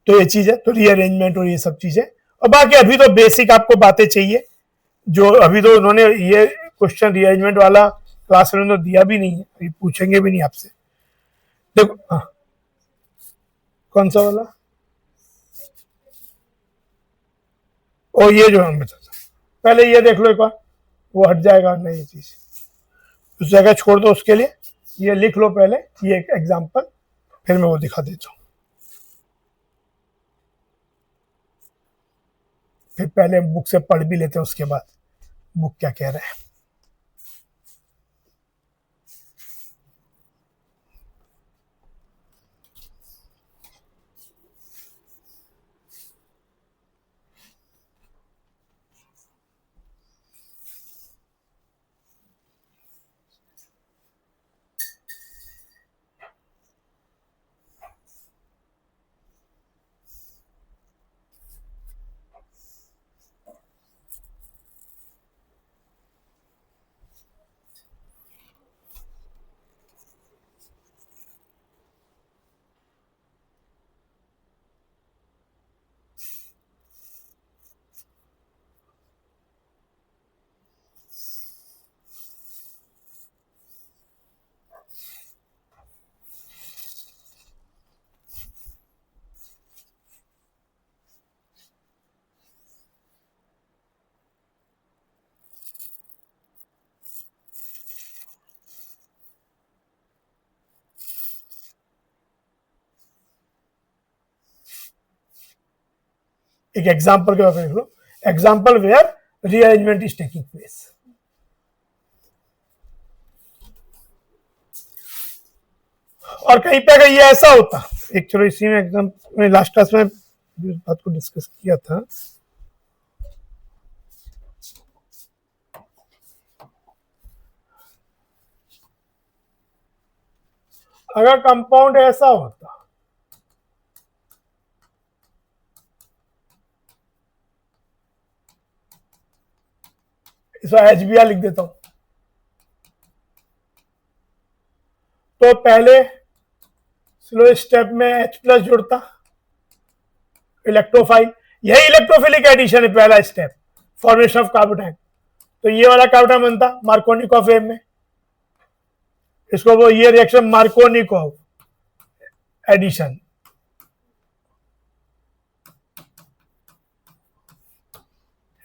तो ये चीज है, तो रीअरेंजमेंट और ये सब चीजें, और बाकी अभी तो बेसिक आपको बातें चाहिए, जो अभी तो उन्होंने ये क्वेश्चन रीअरेंजमेंट वाला क्लास में तो दिया भी नहीं है, अभी पूछेंगे भी नहीं आपसे। देखो हाँ, कौन सा वाला, और ये जो हम बताता, पहले ये देख लो एक बार, वो हट जाएगा नहीं, ये चीज उस जगह छोड़ दो, उसके लिए ये लिख लो पहले, ये एक एग्जांपल, फिर मैं वो दिखा देता हूँ, फिर पहले बुक से पढ़ भी लेते हैं, उसके बाद बुक क्या कह रहा है। एक एग्जांपल के बारे में देख लो, example where rearrangement is taking place, और कहीं पे अगर ये ऐसा होता, एक चलो इसी में एकदम मैं लास्ट क्लास में इस बात को डिस्कस किया था, अगर कंपाउंड ऐसा होता, इसमें HBr लिख देता हूं, तो पहले स्लो स्टेप में H प्लस जुड़ता, इलेक्ट्रोफाइल, यही इलेक्ट्रोफिलिक एडिशन है, पहला स्टेप फॉर्मेशन ऑफ कार्बोटाइन, तो ये वाला कार्बोटाइन बनता मार्कोनिकॉफ एम में, इसको वो ये reaction Markovnikov addition,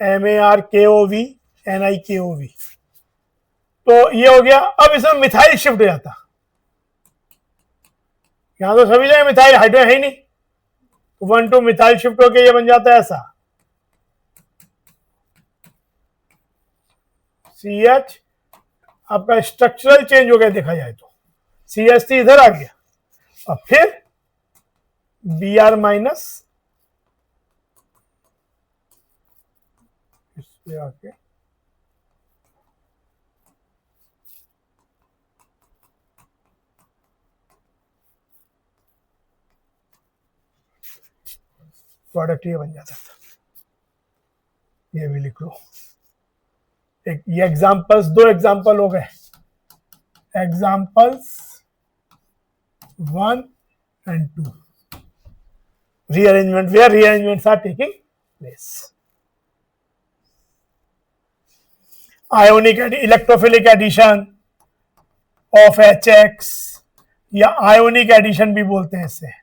MARKOV NiKOV, तो तो ये हो गया। अब इसमें मिथाइल शिफ्ट हो जाता, यहां तो सभी जगह मिथाइल, हाइड्रोजन है ही नहीं, 1 2 मिथाइल शिफ्ट होके ये बन जाता है ऐसा CH। आपका स्ट्रक्चरल चेंज हो गया देखा जाए तो, CH3 इधर आ गया, और फिर Br माइनस इस पे आके प्रोडक्ट ये बन जाता था। ये भी लिख लो, एक ये एग्जांपल्स, 2 एग्जांपल हो गए, examples 1 and 2, rearrangement where rearrangements are taking place, ionic electrophilic addition of HX या ionic addition भी बोलते हैं इसे।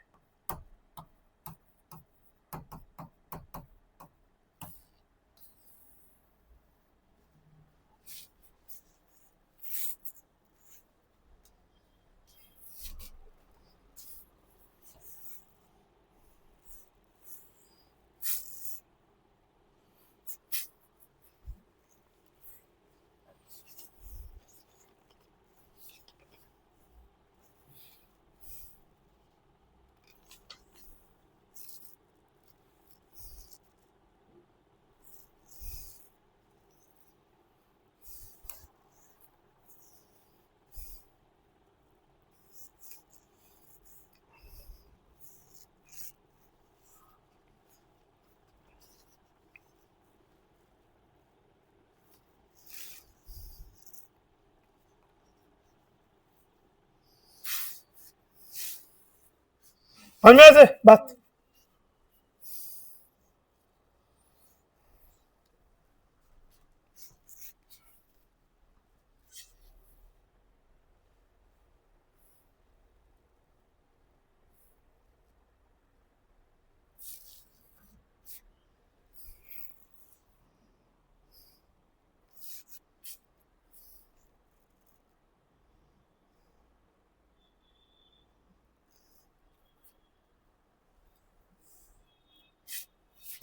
समझ में से बात?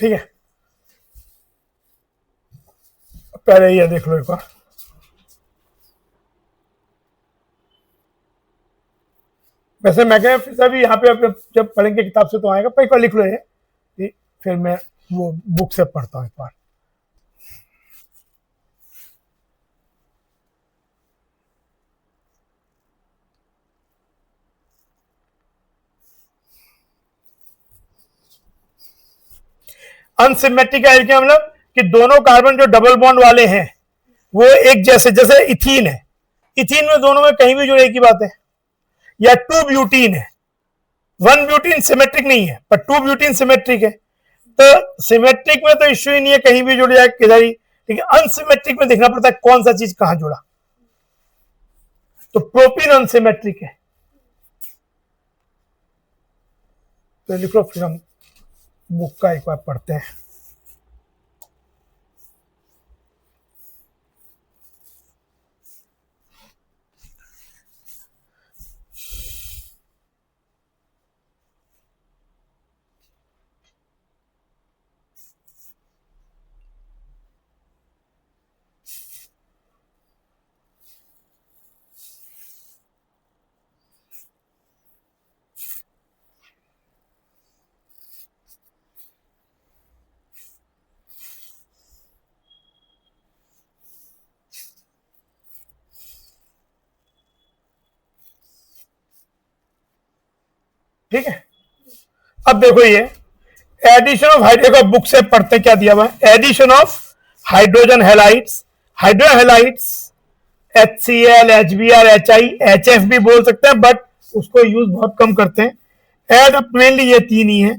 ठीक है, पहले ये देख लो एक बार, वैसे मैं क्या फिर अभी यहाँ पे जब पढ़ेंगे किताब से तो आएगा, पर एक बार लिख लो ये, फिर मैं वो बुक से पढ़ता हूँ एक बार। अनसिमेट्रिक का क्या मतलब कि दोनों कार्बन जो डबल बॉन्ड वाले हैं वो एक जैसे, जैसे इथीन है, इथीन में दोनों में कहीं भी जुड़े एक ही बात है, या 2 ब्यूटीन है, 1 ब्यूटीन सिमेट्रिक नहीं है पर 2 ब्यूटीन सिमेट्रिक है, तो सिमेट्रिक में तो इश्यू ही नहीं है, कहीं भी जुड़ जाए किधर ही, ठीक है। अनसिमेट्रिक में देखना पड़ता है कौन सा चीज कहां जुड़ा, तो प्रोपीन अनसिमेट्रिक है, तो लिखो, फिर हम बुक का एक बार पढ़ते हैं। ठीक है, अब देखो ये एडिशन ऑफ हाइड्रोजन, बुक से पढ़ते क्या दिया हुआ है, addition of hydrogen halides, hydrogen halides HCl, HBr, HI, HF भी बोल सकते हैं, बट उसको यूज बहुत कम करते हैं। एड अप, मेनली ये 3 ही है,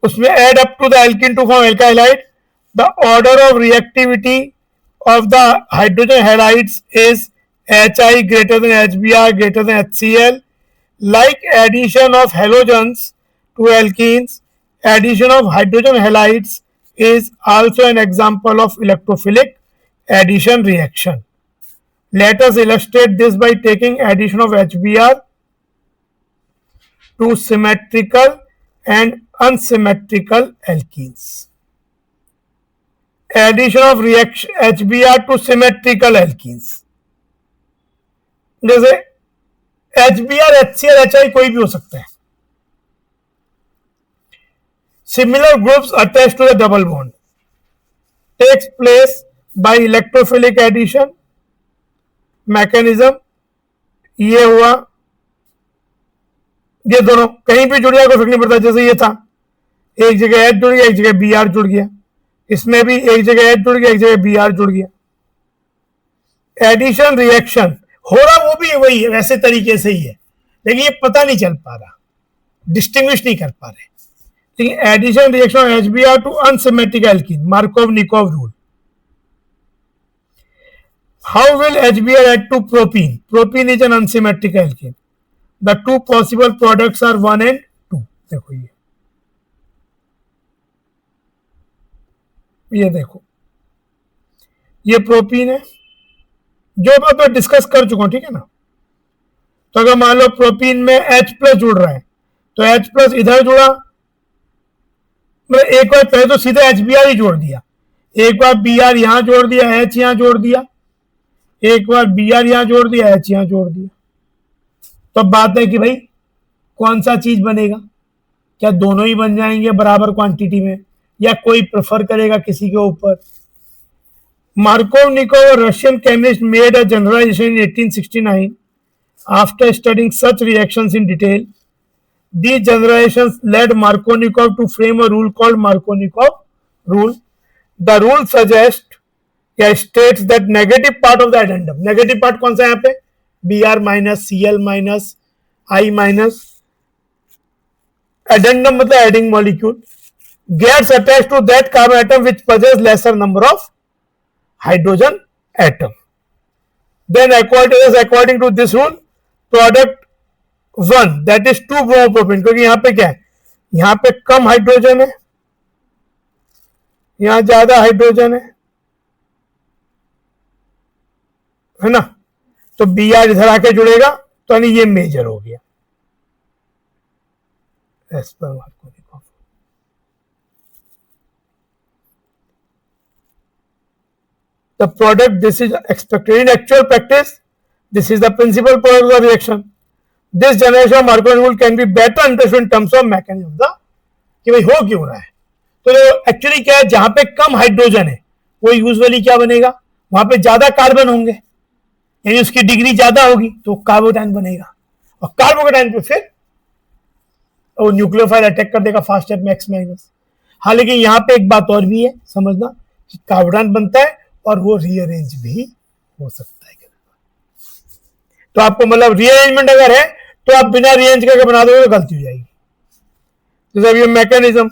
उसमें add up to the alkene to form alkyl halide, the order of reactivity of the hydrogen halides is HI greater than HBr greater than HCl. Like addition of halogens to alkenes, addition of hydrogen halides is also an example of electrophilic addition reaction. Let us illustrate this by taking addition of HBr to symmetrical and unsymmetrical alkenes. Addition of reaction HBr to symmetrical alkenes, जैसे HBr, HCl, HI कोई भी हो सकता है. Similar groups attached to the double bond takes place by electrophilic addition mechanism. ये हुआ, ये दोनों कहीं भी जुड़ गया कोई फर्क नहीं पड़ता. जैसे ये था, एक जगह H जुड़ गया, एक जगह Br जुड़ गया. इसमें भी एक जगह H जुड़ गया, एक जगह Br जुड़ गया. एडिशन रिएक्शन हो रहा वो भी वही है, वैसे तरीके से ही है, लेकिन ये पता नहीं चल पा रहा, डिस्टिंग्विश नहीं कर पा रहे. लेकिन addition reaction of HBr to unsymmetric alkene, Markovnikov rule. How will HBr add to propene? Propene is an unsymmetric alkene. The two possible products are 1 and 2. देखो ये देखो, ये प्रोपीन है, जो बात मैं डिस्कस कर चुका हूं, ठीक है ना. तो अगर मान लो प्रोपीन में H प्लस जुड़ रहा है, तो H प्लस इधर जुड़ा, मतलब एक बार पहले तो सीधे HBr ही जोड़ दिया, एक बार Br यहां जोड़ दिया, H यहां जोड़ दिया, एक बार Br यहां जोड़ दिया, H यहां जोड़ दिया. तो अब बात है कि भाई कौन सा चीज बनेगा, क्या दोनों ही बन जाएंगे बराबर क्वांटिटी में, या कोई प्रेफर करेगा किसी के ऊपर. Markovnikov, a Russian chemist, made a generalization in 1869 after studying such reactions in detail. These generalizations led Markovnikov to frame a rule called Markovnikov rule. The rule suggests या states that negative part of the addendum, negative part कौन सा यहाँ पे, Br minus, Cl minus, I minus, addendum मतलब adding molecule, gets attached to that carbon atom which possesses lesser number of hydrogen atom. Then according to this rule, product 1 that is 2 bromopropane, क्योंकि यहाँ पे क्या है, यहाँ पे कम hydrogen है, यहाँ ज्यादा हाइड्रोजन है ना, तो Br इधर आके जुड़ेगा, तो यानी ये मेजर हो गया. As per Markovnikov. The product, this is expected. In actual practice, this is the principal product of the reaction. This generation of Markovnikov rule can be better understood in terms of mechanism of the, कि भाई हो क्यों रहा है. तो actually क्या है, जहां पे कम हाइड्रोजन है वो यूजुअली क्या बनेगा, वहां पे ज्यादा कार्बन होंगे, यानी उसकी डिग्री ज्यादा होगी, तो कार्बोटाइन बनेगा, और कार्बोटाइन पे फिर वो न्यूक्लियोफाइल अटैक कर देगा फास्ट स्टेप में X माइनस. हाँ, लेकिन यहाँ पे एक बात और भी है समझना, कि कार्बोटाइन बनता है और वो रीअरेंज भी हो सकता है. तो आपको मतलब रीअरेंजमेंट अगर है तो आप बिना रीअरेंज करके बना दोगे तो गलती हो जाएगी. जैसे अभी mechanism,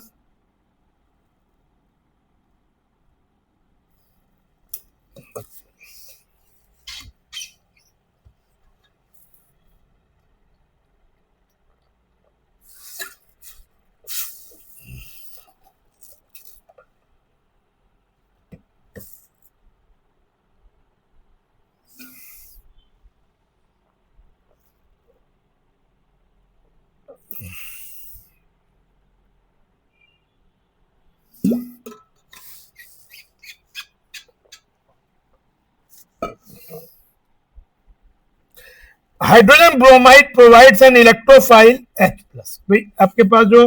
hydrogen bromide provides an electrophile H plus. भाई आपके पास जो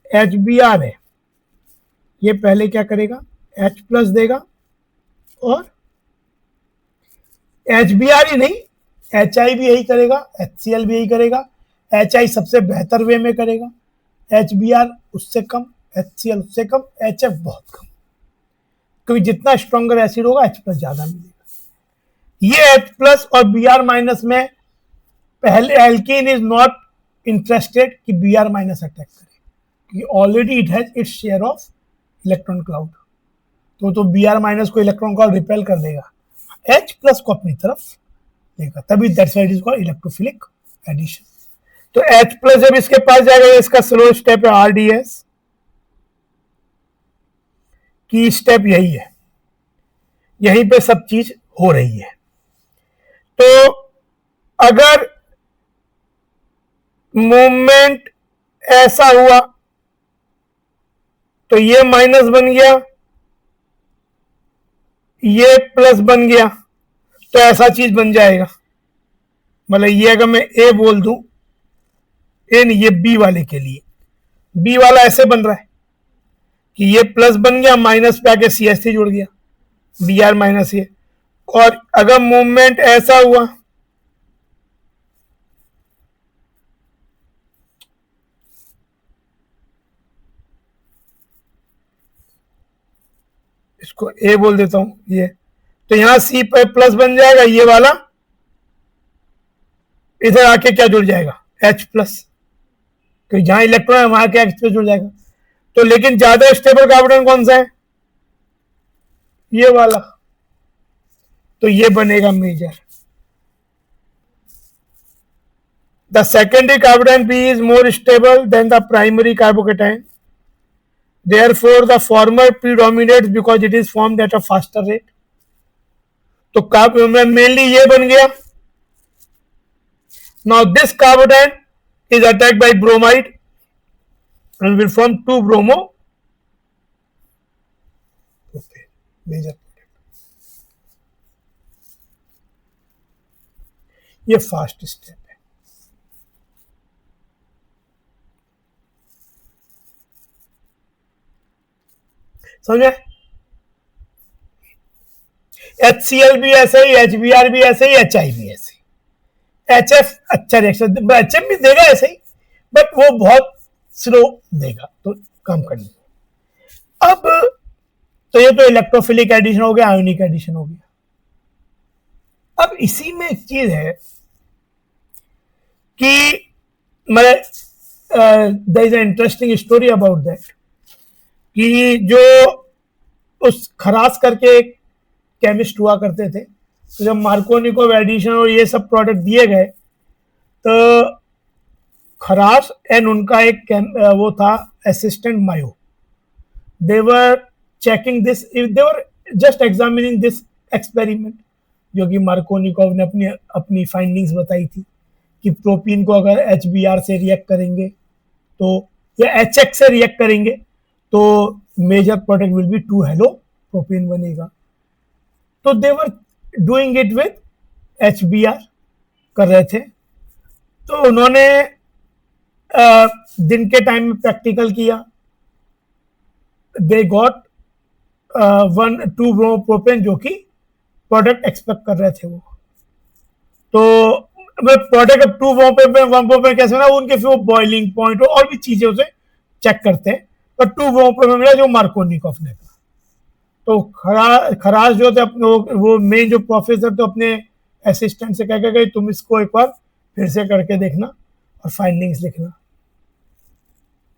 HBr है, ये पहले क्या करेगा, H प्लस देगा, और HBr ही नहीं, HI भी यही करेगा, HCl भी यही करेगा. HI सबसे बेहतर वे में करेगा, HBr उससे कम, HCl उससे कम, HF बहुत कम, क्योंकि जितना स्ट्रॉन्गर एसिड होगा H प्लस ज्यादा मिलेगा. ये H प्लस और Br माइनस में पहले एल्कीन इज नॉट इंटरेस्टेड कि Br माइनस अटैक करे, क्योंकि already it has its share of electron cloud, तो Br माइनस को इलेक्ट्रॉन क्लाउड रिपेल कर देगा, H प्लस को अपनी तरफ लेगा, तभी that's why it is called electrophilic addition. तो H प्लस जब इसके पास जाएगा, इसका स्लो स्टेप है RDS, की स्टेप यही है, यहीं पे सब चीज हो रही है. तो अगर मूवमेंट ऐसा हुआ तो ये माइनस बन गया, ये प्लस बन गया, तो ऐसा चीज बन जाएगा। मतलब ये अगर मैं ए बोल दूं, ए नहीं, ये बी वाले के लिए, बी वाला ऐसे बन रहा है कि ये प्लस बन गया, माइनस पे आके सी एस सी जुड़ गया, बी आर माइनस ये। और अगर मूवमेंट ऐसा हुआ, इसको ए बोल देता हूं ये, तो यहां सी पे प्लस बन जाएगा, ये वाला इधर आके क्या जुड़ जाएगा, एच प्लस, क्योंकि जहां इलेक्ट्रॉन है वहां क्या एच प्लस जुड़ जाएगा। तो लेकिन ज्यादा स्टेबल कार्बन कौन सा है, ये वाला, तो ये बनेगा major. The secondary carbocation B is more stable than the primary carbocation. Therefore, the former predominates because it is formed at a faster rate. तो कार्बन मेनली ये बन गया। Now this carbocation is attacked by bromide and will form 2 bromo. Okay, major. ये fast step है। समझे? HCl भी ऐसे ही, HBr भी ऐसे ही, HI भी ऐसे ही। HF अच्छा रिएक्शन, HF भी देगा ऐसे ही, बट वो बहुत स्लो देगा, तो कम कर लीजिए। अब तो ये तो इलेक्ट्रोफिलिक एडिशन हो गया, आयोनिक एडिशन हो गया। अब इसी में एक चीज है कि there is an interesting story about that, कि जो उस खरास करके एक केमिस्ट हुआ करते थे, तो जब मार्कोनिकोव एडिशन और ये सब प्रोडक्ट दिए गए, तो खरास एंड उनका एक वो था assistant Mayo, they were checking this, they were just examining this experiment, जो कि मार्कोनिकोव ने अपनी फाइंडिंग्स बताई थी कि प्रोपीन को अगर HBr से रिएक्ट करेंगे तो, या HX से रिएक्ट करेंगे तो major product will be 2 halo propene बनेगा। तो they were doing it with HBr कर रहे थे। तो उन्होंने दिन के टाइम में प्रैक्टिकल किया, दे गॉट 1-2 प्रोपेन, जो कि प्रोडक्ट एक्सपेक्ट कर रहे थे वो। तो प्रोडक्ट अब 2 1 कैसे ना, उनके फिर वो बॉइलिंग पॉइंट और भी चीजें उसे चेक करते हैं, पर 2 मिला जो मार्कोनिकोव ने कहा। तो खरास जो थे अपने वो मेन जो प्रोफेसर थे, अपने असिस्टेंट से कह के गए तुम इसको एक बार फिर से करके देखना और फाइंडिंग्स लिखना।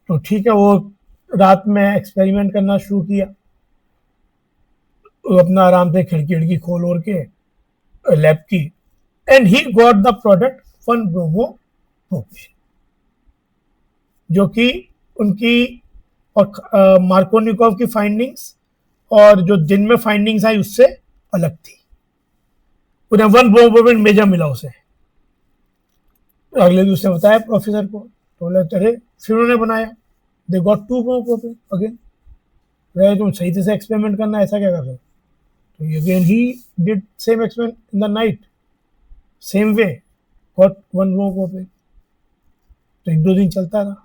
तो ठीक है, वो रात में एक्सपेरिमेंट करना शुरू किया, वो अपना आराम से खिड़की खोल ओर के लैब की, and he got the product 1 bromo propane, जो कि उनकी और मार्कोनिकोव की फाइंडिंग्स और जो दिन में फाइंडिंग्स आई उससे अलग थी। उन्हें 1 ब्रोमो प्रोपेन मेजर मिला उसे। अगले दिन उसने बताया प्रोफेसर को, तो बोले अरे फिर उन्होंने बनाया, they got 2 bromo propane again. रहे तुम सही से एक्सपेरिमेंट करना, ऐसा क्या कर रहे हो? तो again he did same experiment in the night, same way, got 1 bromo propane. तो 1-2 दिन चलता रहा।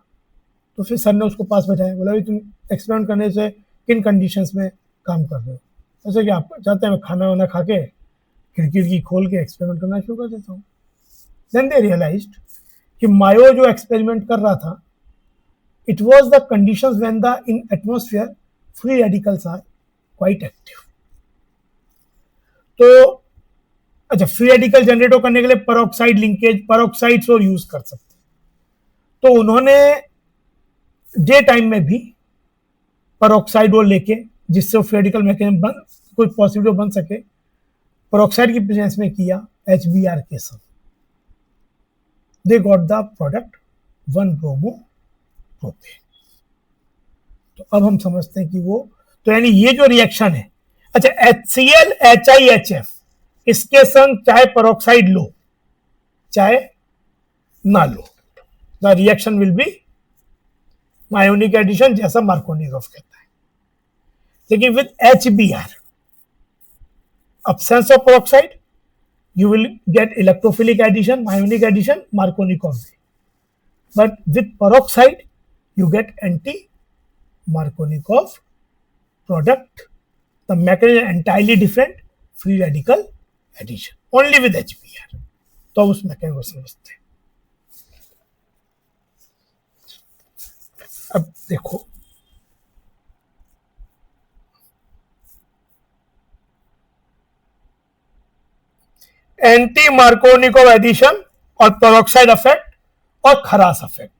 तो फिर सर ने उसको पास बैठाया, बोला भाई तुम एक्सपेरिमेंट करने से किन कंडीशंस में काम कर रहे हो? जैसे कि आप चाहते हैं मैं खाना वाना खा के खिड़की खोल के एक्सपेरिमेंट करना शुरू कर देता हूँ। देन दे रियलाइज्ड कि मायो जो एक्सपेरिमेंट कर रहा था, it was the conditions when the in atmosphere free radicals are quite active. तो अच्छा, फ्री रेडिकल जनरेट करने के लिए पेरोक्साइड लिंकेज, पेरोक्साइड्स और यूज कर सकते। तो उन्होंने डे टाइम में भी पेरोक्साइड वो लेके, जिससे फ्री रेडिकल मैकेनिज्म कोई पॉसिबल बन सके, पेरोक्साइड की प्रेजेंस में किया HBr के साथ। They got the product 1 bromo propane. तो अब हम समझते हैं कि वो, तो यानी ये जो रिएक्शन है, अच्छा HCl HI HF इसके संग चाहे पेरोक्साइड लो चाहे ना लो, the reaction will be ionic addition, जैसा मार्कोनिकॉफ कहता है। लेकिन with HBr, absence of peroxide, you will get electrophilic addition, ionic addition, Markovnikov way. But with peroxide, you get anti-Markovnikov product. The mechanism is entirely different, free radical addition, only with HBr. तो उस mechanism को समझते हैं। अब देखो, anti Markovnikov addition और peroxide effect और खरास effect.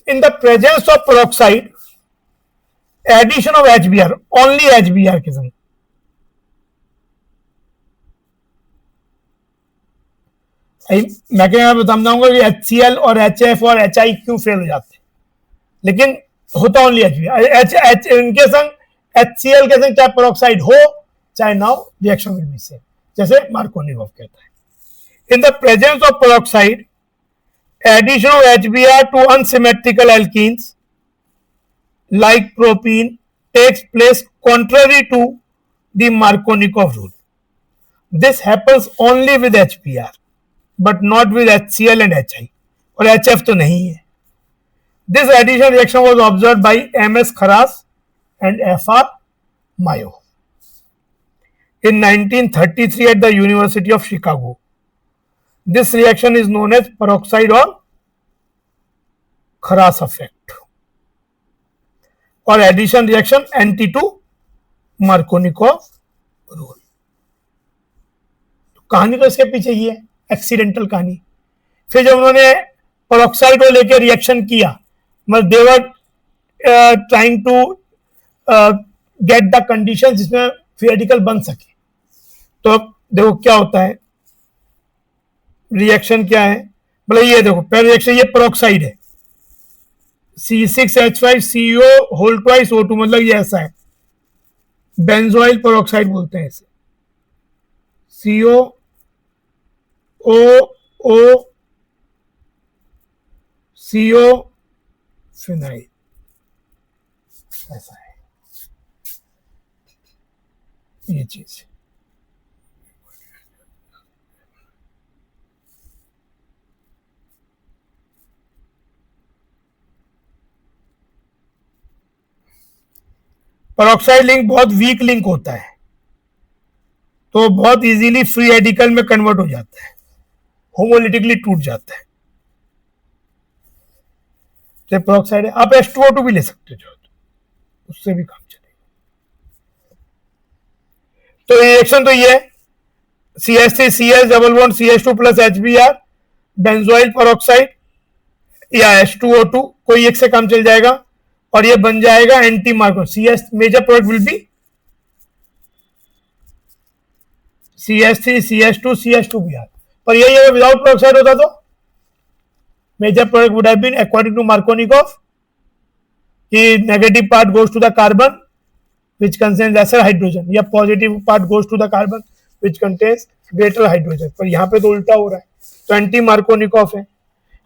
In the presence of peroxide, addition of HBr, only HBr के संग मैं क्या बताऊंगा कि HCl और HF और HI क्यों फेल हो जाते हैं, लेकिन होता ओनली HBr। इनके संग HCl के संग चाहे पेरोक्साइड हो चाहे ना हो, रिएक्शन विल बी सेम, जैसे मार्कोनिकॉफ कहता है। In the presence of peroxide, addition of HBr to unsymmetrical alkenes like propene takes place contrary to the Markovnikov rule. This happens only with HBr, but not with HCl and HI, और HF तो नहीं है। This addition reaction was observed by MS Kharas and FR Mayo in 1933 at the University of Chicago. This reaction is known as peroxide or Kharas effect, और addition reaction anti to Markovnikov rule. कहानी तो इसके पीछे ही है, accidental कहानी। फिर जब उन्होंने पेरोक्साइड को लेकर रिएक्शन किया, मतलब they were trying to get the condition जिसमें फ्री रेडिकल बन सके, तो देखो क्या होता है, रिएक्शन क्या है, मतलब ये देखो पहले रिएक्शन, ये पेरोक्साइड है, C6H5CO होल ट्वाइस O2, मतलब ये ऐसा है, बेंजोइल पेरोक्साइड बोलते हैं इसे, CO O CO फिनाइल, ऐसा है ये चीज। पेरोक्साइड लिंक बहुत वीक लिंक होता है, तो बहुत इजीली फ्री रेडिकल में कन्वर्ट हो जाता है, होमोलिटिकली टूट जाता है। तो पेरोक्साइड है, आप H2O2 भी ले सकते हो, उससे भी काम चलेगा। तो रिएक्शन तो ये है, CH3CS double bond CH2 plus HBr, benzoyl peroxide या H2O2, कोई एक से काम चल जाएगा और ये बन जाएगा anti Marko. CS major product will be CH3 CH2 CH2Br, पर ये अगर विदाउट पेरोक्साइड होता तो major product would have been according to Markovnikov कि negative part goes to the carbon which contains lesser hydrogen, या positive part goes to the carbon which contains greater hydrogen, पर यहाँ पे तो उल्टा हो रहा है, तो एंटी मार्कोनिकॉफ है।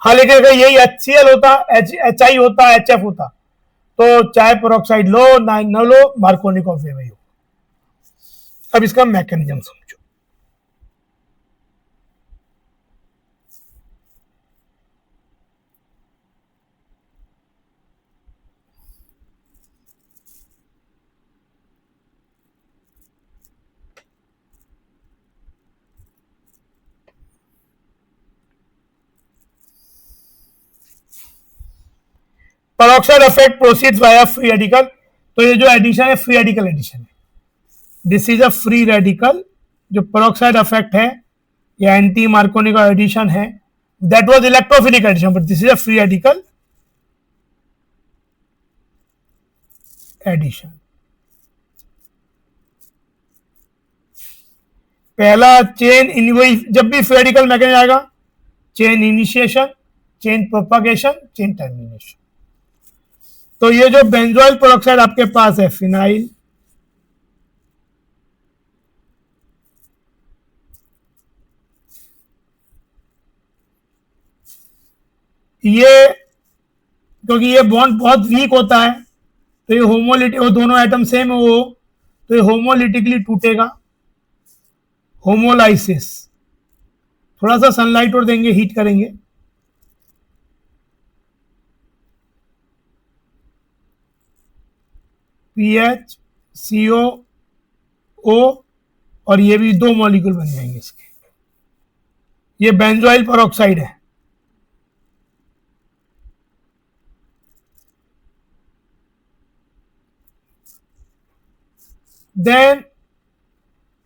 हाँ, लेकिन अगर यही HCl होता, HI होता, HF होता, तो चाहे पेरोक्साइड लो ना न लो, मार्कोनिकॉफ वे में ही हो। अब इसका मैकेनिज्म समझो। Peroxide effect proceeds via free radical, तो ये जो एडिशन है फ्री रेडिकल एडिशन है, this is a free radical. जो पेरोक्साइड इफेक्ट है या एंटी मार्कोनिकॉफ एडिशन है, that was electrophilic addition, but this is a free radical addition. पहला चेन इन, वही जब भी फ्री रेडिकल मैकेनिज्म आएगा chain initiation, chain propagation, chain termination. तो ये जो बेंजोइल पेरोक्साइड आपके पास है, फिनाइल, ये क्योंकि ये बॉन्ड बहुत वीक होता है, तो ये होमोलिटिक, वो दोनों एटम सेम है वो, तो ये होमोलिटिकली टूटेगा, होमोलाइसिस। थोड़ा सा सनलाइट और देंगे, हीट करेंगे, पीएच, सीओ ओ, और ये भी 2 मॉलिक्यूल बन जाएंगे इसके। ये बेंजोइल पेरोक्साइड है। Then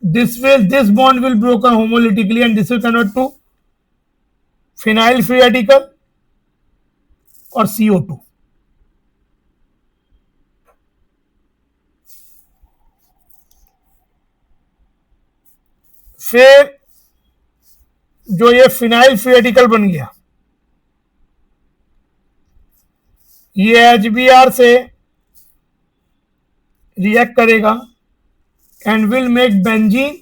this bond will broken homolytically and this will convert to phenyl free radical और CO2। फिर जो ये फिनाइल फ्री रेडिकल बन गया, ये HBr से रिएक्ट करेगा and will make benzene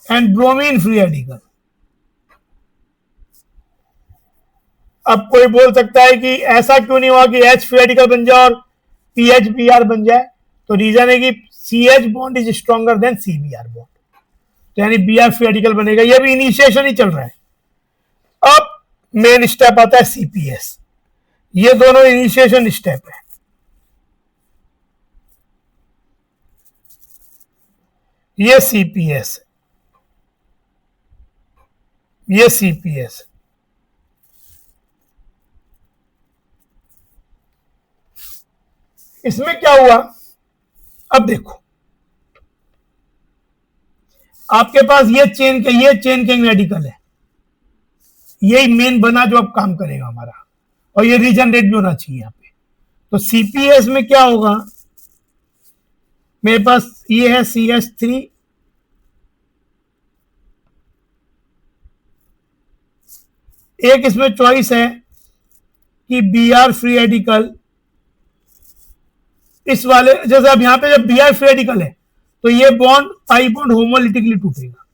and bromine free radical. अब कोई बोल सकता है कि ऐसा क्यों नहीं हुआ कि H फ्री रेडिकल बन जाए और PHBr बन जाए? तो रीजन है कि CH bond is stronger than CBr bond, तो यानी Br फ्री रेडिकल बनेगा। ये भी इनिशिएशन ही चल रहा है। अब मेन स्टेप आता है CPS। ये दोनों इनिशिएशन स्टेप है। ये CPS, ये CPS। इसमें क्या हुआ, अब देखो, आपके पास ये चेन किंग रेडिकल है, यही मेन बना जो अब काम करेगा हमारा, और ये रीजनरेट भी होना चाहिए यहाँ पे। तो CPS में क्या होगा, मेरे पास ये है CH3, एक इसमें चॉइस है कि Br फ्री रेडिकल इस वाले, जैसे अब यहां पे जब Br फ्री रेडिकल है तो ये बॉन्ड पाई बॉन्ड होमोलिटिकली टूटेगा।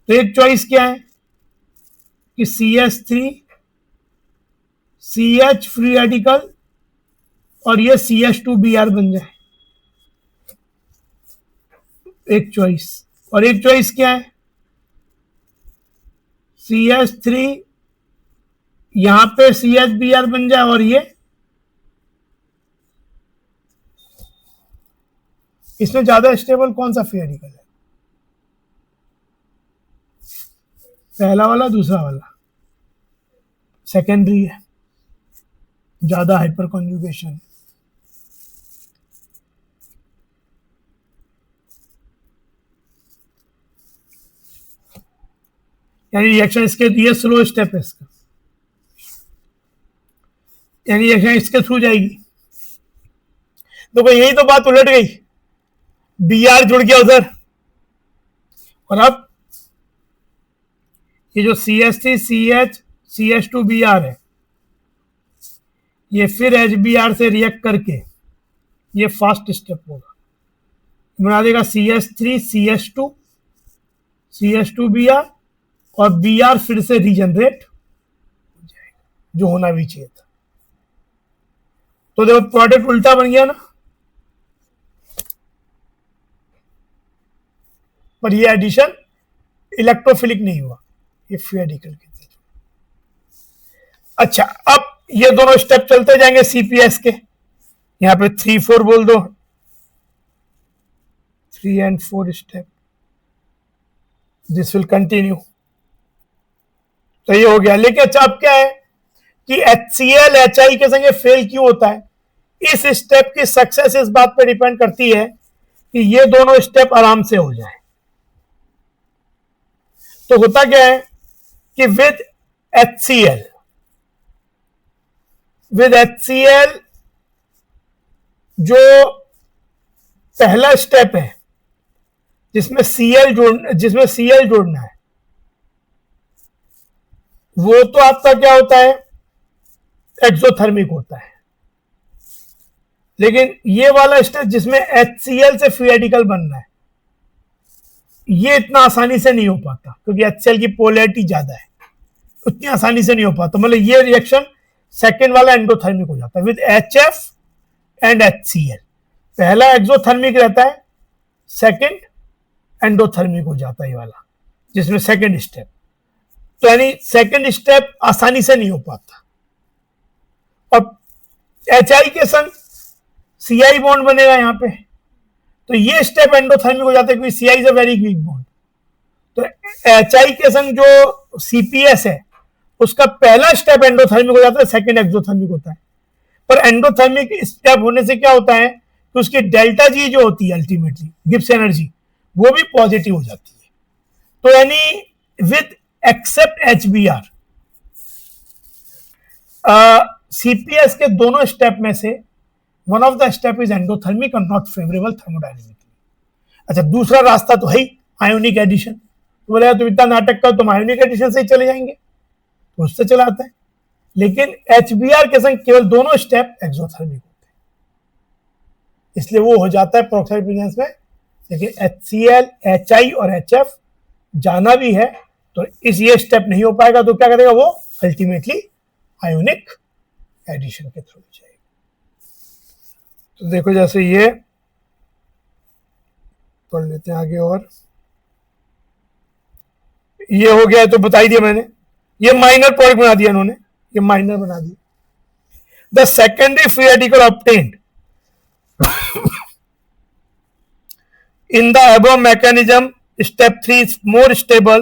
तो एक चॉइस क्या है कि CH3 CH फ्री रेडिकल और ये CH2Br बन जाए, एक चॉइस। और एक चॉइस क्या है, CH3 यहां पे CHBr बन जाए और ये, इसमें ज्यादा स्टेबल कौन सा फ्री रेडिकल है, पहला वाला दूसरा वाला? सेकेंडरी है, ज्यादा हाइपर कॉन्जुगेशन है। यानी रिएक्शन इसके, ये स्लो स्टेप है इसका, यानी रिएक्शन इसके थ्रू जाएगी। देखो यही तो बात उलट गई, Br जुड़ गया उधर, और अब ये जो CH3 CH CH2Br है, ये फिर HBr से रिएक्ट करके ये फास्ट स्टेप होगा, बना देगा CH3 CH2 CH2Br, और Br फिर से रीजनरेट हो जाएगा, जो होना भी चाहिए था। तो देखो प्रोडक्ट उल्टा बन गया ना, पर ये एडिशन इलेक्ट्रोफिलिक नहीं हुआ, ये फ्री रेडिकल के थे। अच्छा, अब ये दोनों स्टेप चलते जाएंगे CPS के, यहां पे 3-4 बोल दो, 3 and 4 step, this will continue. तो ये हो गया। लेकिन अच्छा अब क्या है कि HCl HI के संगे फेल क्यों होता है? इस स्टेप की सक्सेस इस बात पर डिपेंड करती है कि ये दोनों स्टेप आराम से हो जाए। तो होता क्या है कि विद HCl जो पहला स्टेप है जिसमें Cl जोड़ना है, वो तो आपका क्या होता है, एक्सोथर्मिक होता है। लेकिन ये वाला स्टेज जिसमें HCl से फ्री रेडिकल बनना है, ये इतना आसानी से नहीं हो पाता क्योंकि HCl की पोलैरिटी ज्यादा है, उतनी आसानी से नहीं हो पाता। मतलब ये रिएक्शन सेकेंड वाला एंडोथर्मिक हो जाता है विद HF एंड HCl। पहला एक्सोथर्मिक रहता है, सेकेंड एंडोथर्मिक हो जाता है ये वाला, जिसमें सेकेंड स्टेप। तो यानी सेकेंड स्टेप आसानी से नहीं हो पाता। और HI के संग CI बॉन्ड बनेगा यहाँ पे, तो ये स्टेप एंडोथर्मिक हो जाता है क्योंकि CI is a very weak bond. तो HI के संग जो CPS है उसका पहला स्टेप एंडोथर्मिक हो जाता है, सेकंड एक्सोथर्मिक होता है। पर एंडोथर्मिक स्टेप होने से क्या होता है कि उसकी डेल्टा जी जो होती है अल्टीमेटली गिब्स एनर्जी, वो भी पॉजिटिव हो जाती है। तो यानी विद एक्सेप्ट HBr, CPS के दोनों स्टेप में से one of the step is endothermic और नॉट फेवरेबल थर्मोडायनेमिकली। अच्छा, दूसरा रास्ता तो है ही आयोनिक एडिशन। तो बोले तुम इतना नाटक करो, तुम आयोनिक एडिशन से ही चले जाएंगे, तो उससे चलाते हैं। लेकिन HBr के संग केवल दोनों स्टेप एक्सोथर्मिक होते हैं, इसलिए वो हो जाता है पेरोक्साइड प्रेजेंस में। लेकिन HCl, HI और HF जाना भी है तो इस ये स्टेप नहीं हो पाएगा, तो क्या करेगा वो अल्टीमेटली आयोनिक एडिशन के थ्रू जाएगा। तो देखो जैसे ये पढ़ लेते हैं आगे, और ये हो गया तो बता ही दिया मैंने, ये माइनर प्रोडक्ट बना दिया इन्होंने, ये माइनर बना दिया। The secondary free radical obtained in the above mechanism, step 3 is more stable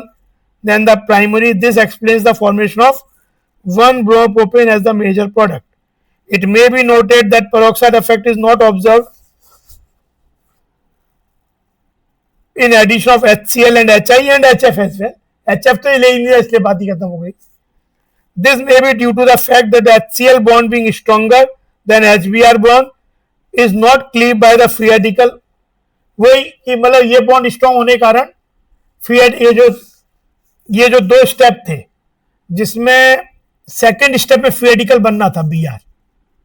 than the primary. This explains the formation of 1-bromopropane as the major product. It may be noted that peroxide effect is not observed in addition of HCl and HI and HF as well. HF तो ले लिया इसलिए बात ही खत्म हो गई। This may be due to the fact that the HCl bond being stronger than HBr bond is not cleaved by the free radical। वही कि मतलब ये बॉन्ड स्ट्रॉन्ग होने के कारण फ्री ये जो दो स्टेप थे जिसमें सेकंड स्टेप में फ्री रेडिकल बनना था Br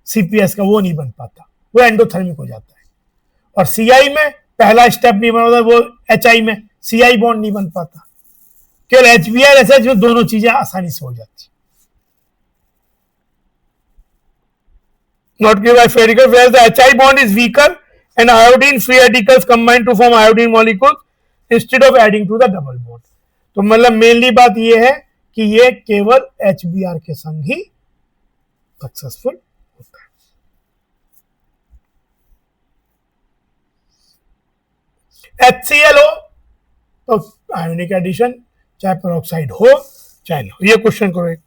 CPS का, वो नहीं बन पाता, वो एंडोथर्मिक हो जाता है। और CI में पहला स्टेप नहीं बन पाता, वो HI में CI बॉन्ड नहीं बन पाता। केवल HBr ऐसा जो दोनों चीजें आसानी से हो जाती। Not cleaved by free radical, whereas the HI bond is weaker and iodine free radicals combine to form iodine molecules instead of adding to the double bond। तो मतलब मेनली बात ये है कि ये केवल HBr के संग ही सक्सेसफुल होता है। HCl हो तो आयोनिक एडिशन, चाहे पेरोक्साइड हो चाहे ना हो। ये क्वेश्चन करो एक।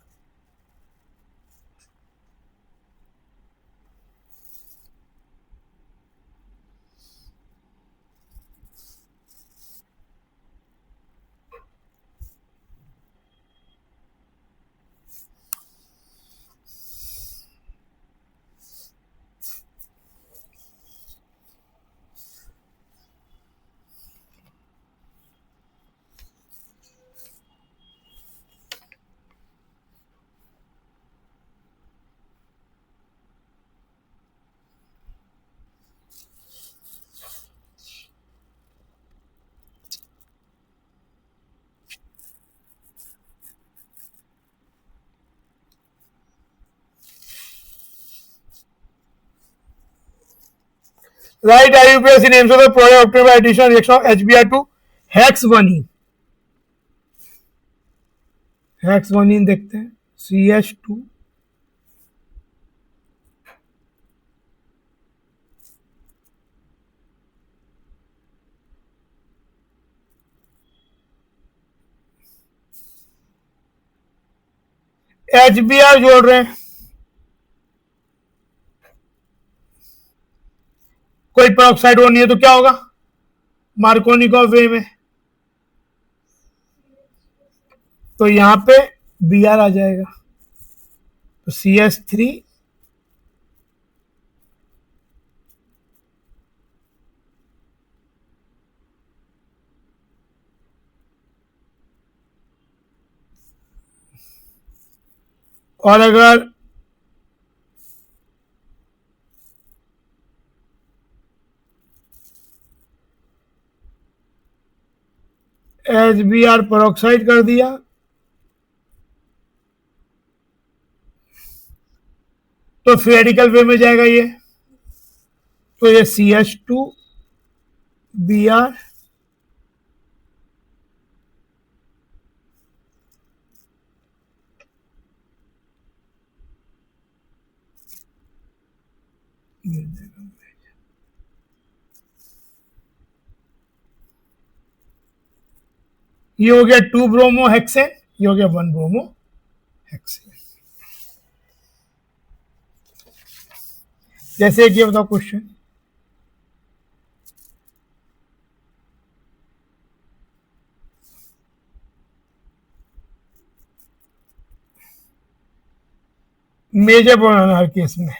Write IUPAC names of the product obtained by addition reaction of HBr to hexavalene। हेक्सवानीन देखते हैं, CH2 HBr जोड़ रहे हैं, कोई पेरोक्साइड वो नहीं है तो क्या होगा मार्कोनिकॉफ वे में, तो यहां पे Br आ जाएगा, तो CH3 और अगर HBr peroxide कर दिया तो फेरिकल वे में जाएगा ये, तो ये CH2Br ये हो गया 2 ब्रोमो हेक्सेन, ये हो गया 1 ब्रोमो हेक्सेन। जैसे कि बताओ क्वेश्चन, मेजर बनाना हर केस में।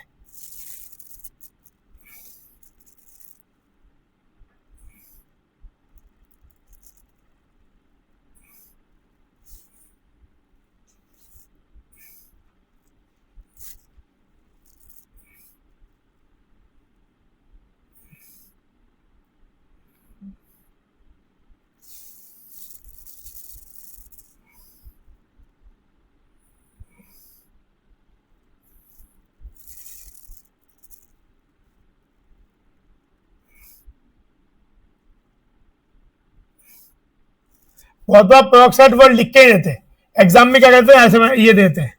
बहुत बार पेरोक्साइड वर्ड लिख के ही देते हैं, एग्जाम में क्या कहते हैं, ऐसे ये देते हैं,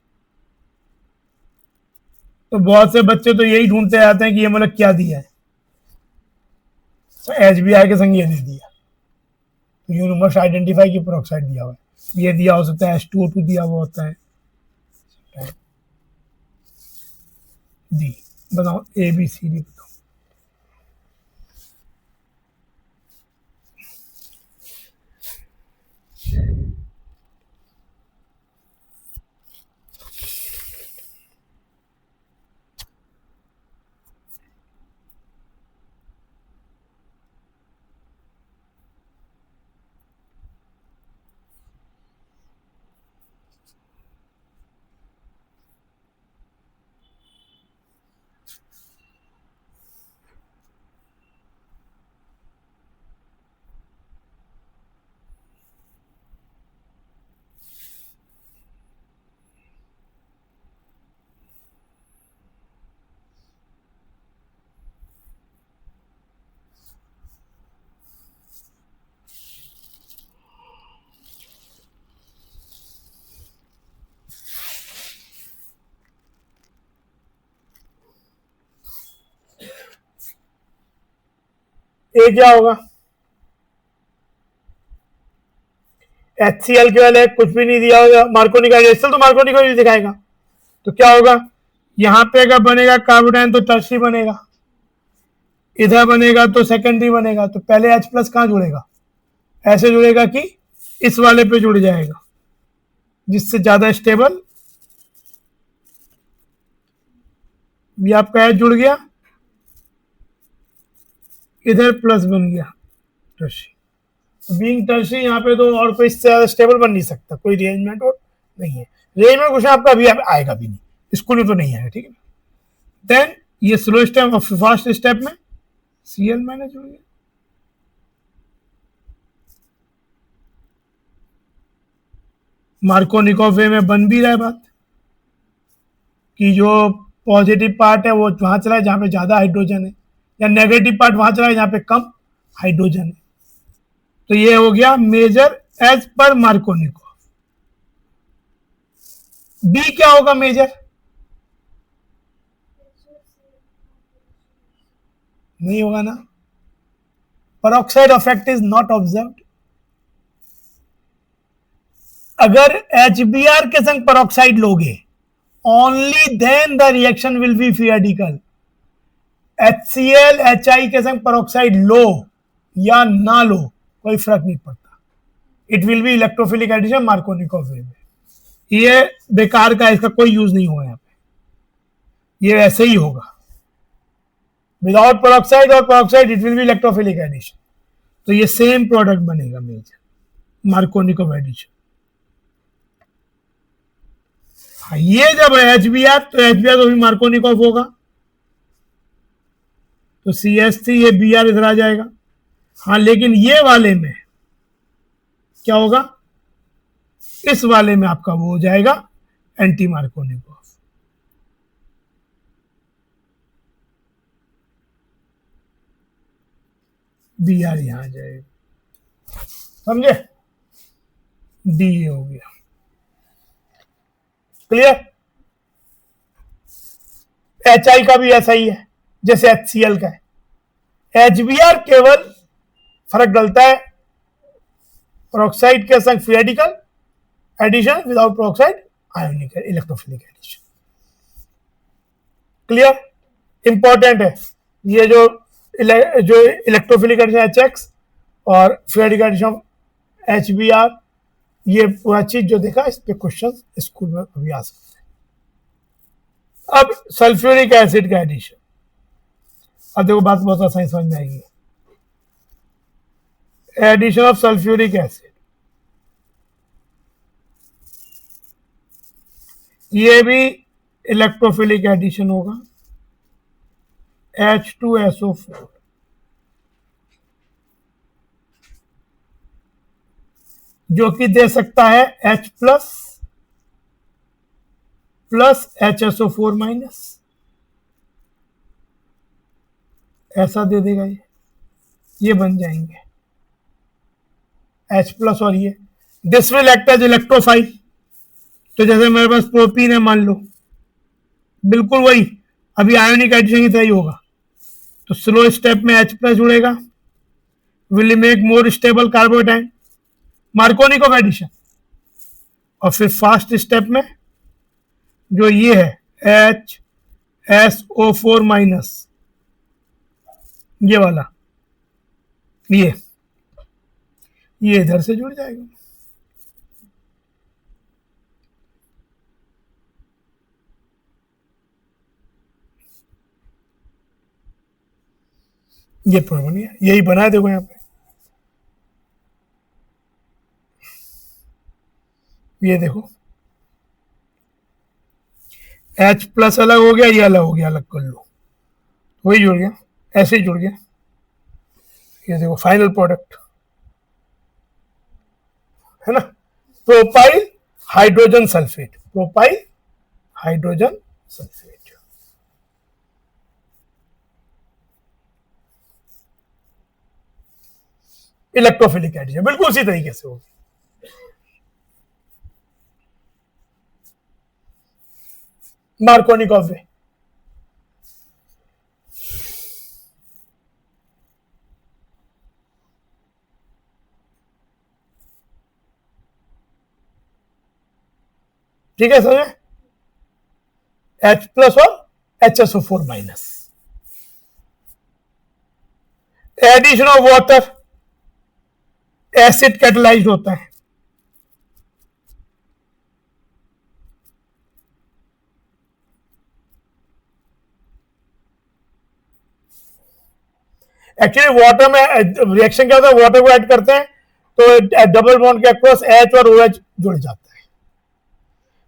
तो बहुत से बच्चे तो यही ढूंढते आते हैं कि ये मतलब क्या दिया है, तो HBr के संग ये दे दिया, तो यू मस्ट आइडेंटिफाई कि पेरोक्साइड दिया हुआ है, ये दिया हो सकता है H2O2 दिया हुआ होता है। डी बताओ, ABCD बताओ। ए क्या होगा, HCl केवल है, कुछ भी नहीं दिया होगा, मार्कोनिक एसिड तो मार्कोनिक ही दिखाएगा, तो क्या होगा, यहां पे अगर बनेगा कार्बोडाइन तो टर्सरी बनेगा, इधर बनेगा तो सेकेंडरी बनेगा, तो पहले H प्लस कहां जुड़ेगा, ऐसे जुड़ेगा कि इस वाले पे जुड़ जाएगा, जिससे ज्यादा स्टेबल, ये आपका H जुड़ गया, इधर प्लस बन गया टर्सरी, बीइंग टर्सरी यहाँ पे तो और कोई इससे ज्यादा स्टेबल बन नहीं सकता, कोई रेंजमेंट और नहीं है, रेंजमेंट क्वेश्चन आपका अभी आएगा भी नहीं, स्कूल में तो नहीं आएगा, ठीक है। देन ये स्लो स्टेप और फास्ट स्टेप में Cl माइनस जुड़ गया, मार्कोनिकॉफ वे में बन भी रहा है बात कि जो पॉजिटिव पार्ट है वो वहां चला है जहां पे ज्यादा हाइड्रोजन है, या नेगेटिव पार्ट वहां चला है जहां पे कम हाइड्रोजन है, तो ये हो गया major as per Markovnikov. B क्या होगा मेजर, नहीं होगा ना, peroxide effect is not observed। अगर HBr के संग peroxide लोगे, only then the reaction will be theoretical। HCl HI के संग peroxide लो या ना लो कोई फर्क नहीं पड़ता, it will be electrophilic addition Markovnikov way में, ये बेकार का, इसका कोई यूज नहीं होगा यहाँ पे, ये ऐसे ही होगा विदाउट पेरोक्साइड और peroxide, it will be electrophilic addition, तो ये सेम प्रोडक्ट बनेगा मेजर मार्कोनिकॉफ एडिशन। ये जब HBr तो HBr तो भी मार्कोनिकॉफ होगा, तो CH3 ये Br इधर आ जाएगा। हाँ लेकिन ये वाले में क्या होगा, इस वाले में आपका वो हो जाएगा एंटी मार्कोनिकॉफ। Br यहां आ जाएगा, समझे? डी हो गया, क्लियर? HI का भी ऐसा ही है जैसे HCl का है। HBr केवल फर्क डलता है पेरोक्साइड के संग free radical addition, without peroxide ionic electrophilic addition. Clear? Important है ये जो इलेक्ट्रोफिलिक एडिशन HX और फ्री रेडिकल एडिशन HBr, ये पूरा चीज जो देखा, इस पे क्वेश्चन स्कूल में अभी आ सकते हैं। अब सल्फ्यूरिक एसिड का एडिशन, अब देखो बात बहुत आसानी समझ में आएगी। एडिशन ऑफ सल्फ्यूरिक एसिड, ये भी इलेक्ट्रोफिलिक एडिशन होगा, H2SO4, जो कि दे सकता है H प्लस HSO4 माइनस, ऐसा दे देगा ये बन जाएंगे H प्लस और ये। This will act as electrophile, तो जैसे मेरे पास प्रोपीन है मान लो, बिल्कुल वही अभी आयोनिक एडिशन की तरह ही होगा। तो स्लो स्टेप में H प्लस जुड़ेगा, will make more stable carbocation, Markovnikov addition. और फिर फास्ट स्टेप में जो ये है HSO4 माइनस, ये वाला ये इधर से जुड़ जाएगा। ये प्रॉब्लम है, यही बना है, देखो यहाँ पे ये देखो H प्लस अलग हो गया, ये अलग हो गया, अलग कर लो, वही जुड़ गया, ऐसे ही जुड़ गया। ये देखो फाइनल प्रोडक्ट है ना, propyl hydrogen sulphate, propyl hydrogen sulphate. Electrophilic addition बिल्कुल उसी तरीके से होगी। मार्कोनिकॉफ वे, ठीक है समझे? H प्लस और HSO4 minus, addition of water, acid catalysed होता है, एक्चुअली वाटर में रिएक्शन क्या होता है, वाटर को ऐड करते हैं तो डबल बॉन्ड के अक्रॉस H और OH जुड़ जाता है।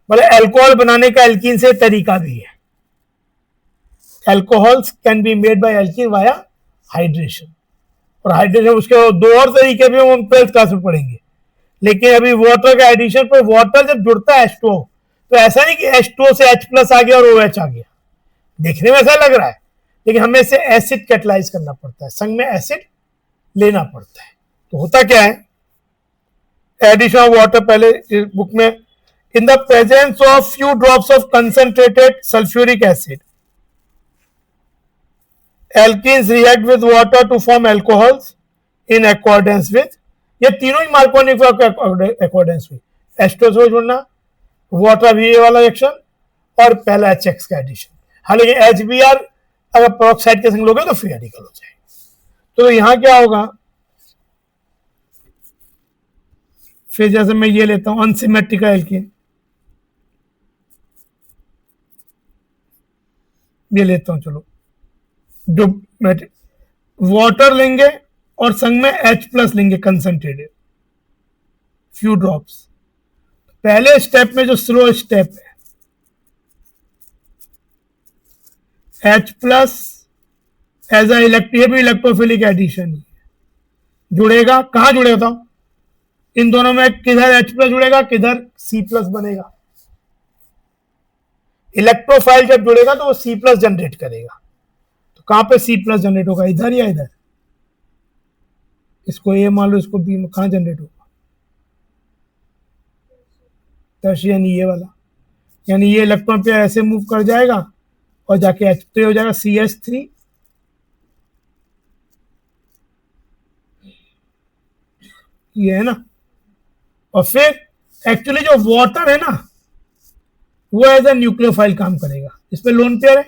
मतलब अल्कोहल बनाने का एल्कीन से तरीका भी है, alcohols can be made by alkene via hydration, और हाइड्रेशन उसके दो और तरीके भी हम 12th क्लास में पढ़ेंगे। लेकिन अभी वाटर का एडिशन पर, वाटर जब जुड़ता है H2O, तो ऐसा नहीं कि H2O से H प्लस आ गया और OH आ गया, देखने में ऐसा लग रहा है, लेकिन हमें इसे एसिड कैटलाइज करना पड़ता है, संग में एसिड लेना पड़ता है। तो होता क्या है, एडिशन ऑफ वाटर पहले बुक में, in the presence of few drops of concentrated sulphuric acid, alkenes react with water to form alcohols in accordance with, ये तीनों ही मार्कोनिकॉफ के अकॉर्डेंस हुई, H2SO जुड़ना, वाटर भी ये वाला रिएक्शन, और पहला HX का एडिशन। हालांकि HBr अगर पेरोक्साइड के संग लोगे तो फ्री रेडिकल हो जाएगा। तो यहां क्या होगा, फिर जैसे मैं ये लेता हूं अनसिमेट्रिकल एल्कीन, ये लेता हूं, चलो जो वाटर लेंगे और संग में H प्लस लेंगे कंसंट्रेटेड फ्यू ड्रॉप्स। पहले स्टेप में जो स्लो स्टेप है H प्लस एज ए ये भी इलेक्ट्रोफिलिक एडिशन ही जुड़ेगा। कहां जुड़ेगा? इन दोनों में किधर H प्लस जुड़ेगा, किधर C प्लस बनेगा। इलेक्ट्रोफाइल जब जुड़ेगा तो वो C प्लस जनरेट करेगा। तो कहां पे C प्लस जनरेट होगा, इधर या इधर? इसको A मान लो, इसको B में, कहां जनरेट होगा? टर्शियन ये वाला, यानी ये इलेक्ट्रॉन पेयर ऐसे मूव कर जाएगा और जाके H तो हो जाएगा CH3, ये है ना। और फिर एक्चुअली जो वाटर है ना, वो एज ए न्यूक्लियोफाइल काम करेगा। इसमें लोन पेयर है,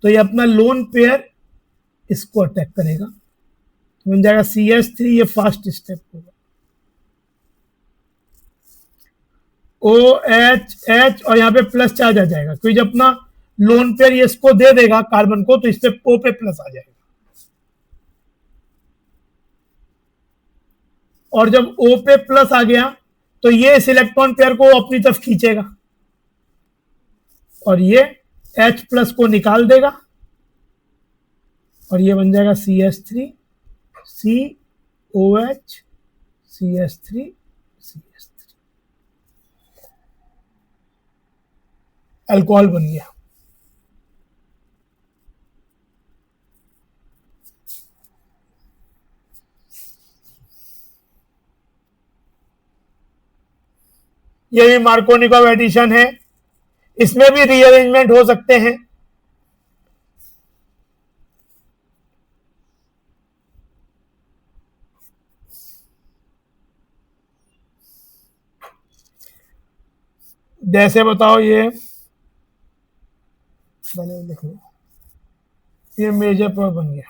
तो ये अपना लोन पेयर इसको अटैक करेगा, तो बन जाएगा CH3, ये फास्ट स्टेप होगा। OH और यहाँ पे प्लस चार्ज आ जाएगा, क्योंकि जब अपना लोन पेयर ये इसको दे देगा कार्बन को, तो इस पे O पे प्लस आ जाएगा। और जब O पे प्लस आ गया तो ये इस इलेक्ट्रॉन पेयर को अपनी तरफ खींचेगा और ये H प्लस को निकाल देगा और ये बन जाएगा CH3 COH CH3 CH3, alcohol बन गया। ये भी मार्कोनिकॉव एडिशन है, इसमें भी रीअरेंजमेंट हो सकते हैं। जैसे बताओ, ये लिख लो, ये मेजर पर बन गया।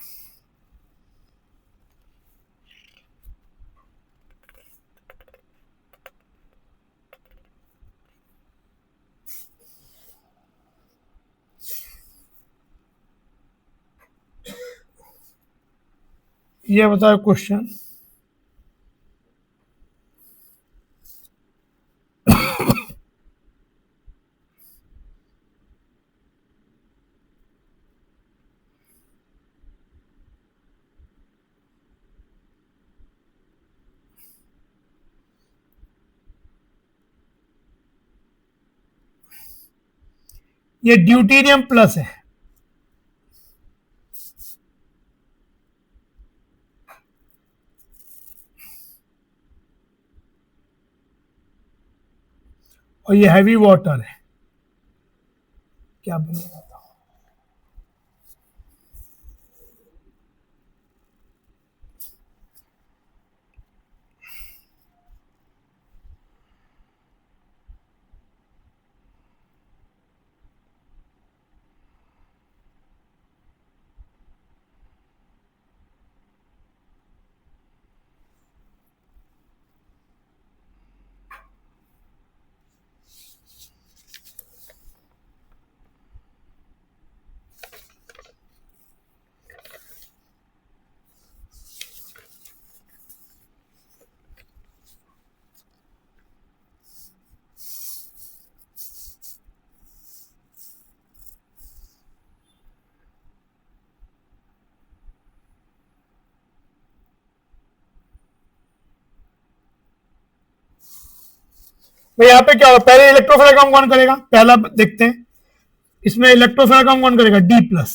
ये बताओ क्वेश्चन, ये ड्यूटीरियम प्लस है, और ये हैवी वाटर है, क्या बनेगा? भाई यहाँ पे क्या होगा, पहले इलेक्ट्रोफिलिक काम कौन करेगा, पहला देखते हैं। इसमें इलेक्ट्रोफिलिक काम कौन करेगा, D प्लस,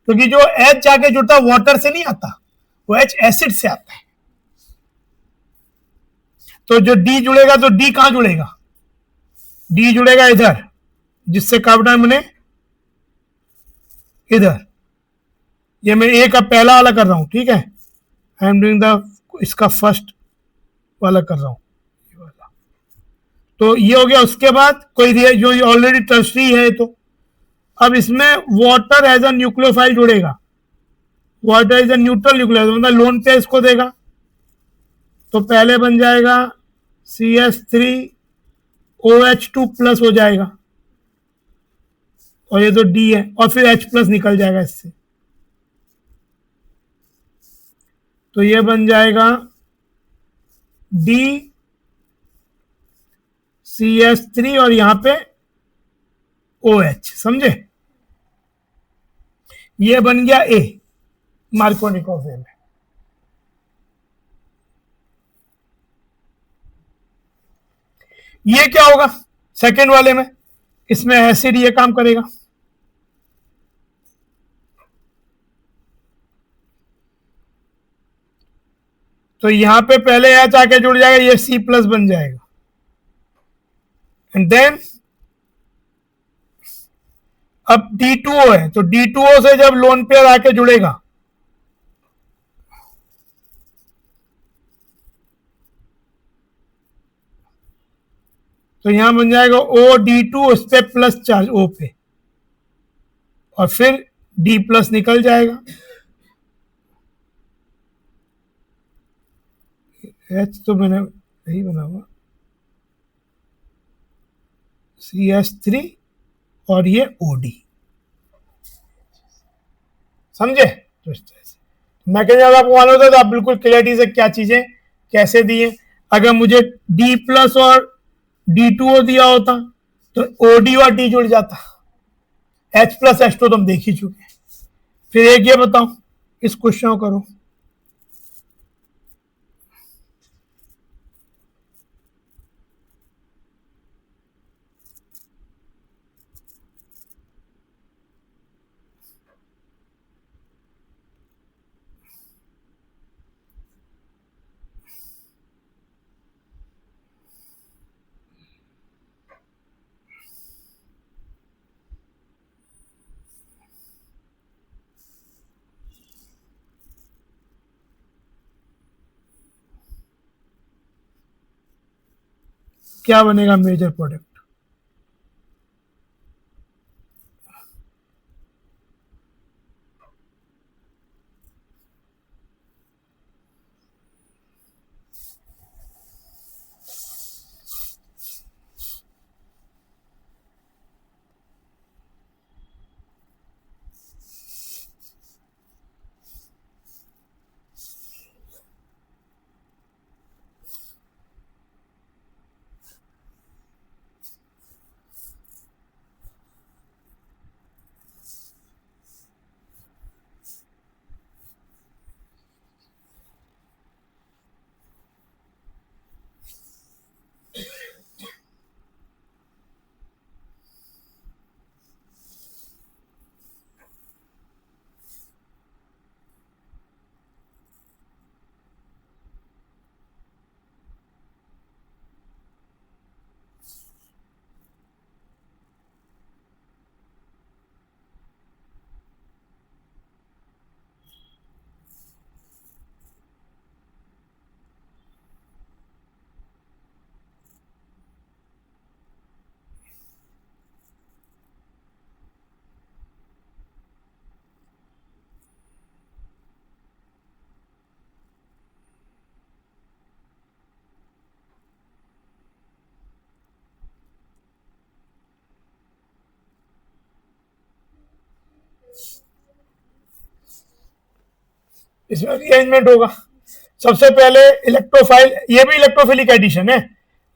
क्योंकि जो H जाके जुड़ता है वाटर से नहीं आता, वो H एसिड से आता है। तो जो D जुड़ेगा तो D कहां जुड़ेगा, D जुड़ेगा इधर, जिससे कार्बन बने इधर। ये मैं A का पहला वाला कर रहा हूं, ठीक है, आई एम डूइंग द इसका फर्स्ट वाला कर रहा हूं, तो ये हो गया। उसके बाद कोई जो ऑलरेडी टर्शरी है, तो अब इसमें वाटर एज अ न्यूक्लियोफाइल जुड़ेगा, water is a neutral nucleophile, मतलब लोन पे इसको देगा, तो पहले बन जाएगा CH3 OH2 प्लस हो जाएगा, और ये तो D है, और फिर H प्लस निकल जाएगा इससे, तो ये बन जाएगा D CH3 और यहां पे OH, समझे? ये बन गया A, मार्कोनिकोव में। ये क्या होगा सेकेंड वाले में? इसमें एसिड ये काम करेगा, तो यहां पे पहले H आके जुड़ जाएगा, ये C प्लस बन जाएगा, एंड देन अब D2O है, तो D2O से जब लोन पेयर आके जुड़ेगा तो यहां बन जाएगा OD2, उस पे प्लस चार्ज O पे, और फिर D प्लस निकल जाएगा, H तो मैंने यही बना हुआ, CH3 और ये OD, समझे? तो इस तरह से मैकेनिज्म आपको मालूम होता है तो आप बिल्कुल क्लियरिटी से क्या चीजें कैसे दी है। अगर मुझे D प्लस और D2O दिया होता तो OD और D जुड़ जाता, H प्लस H2 तो हम देख ही चुके हैं। फिर एक ये बताओ, इस क्वेश्चन को करो, क्या बनेगा मेजर प्रोडक्ट? इसमें रीअरेंजमेंट होगा। सबसे पहले इलेक्ट्रोफाइल, ये भी इलेक्ट्रोफिलिक एडिशन है,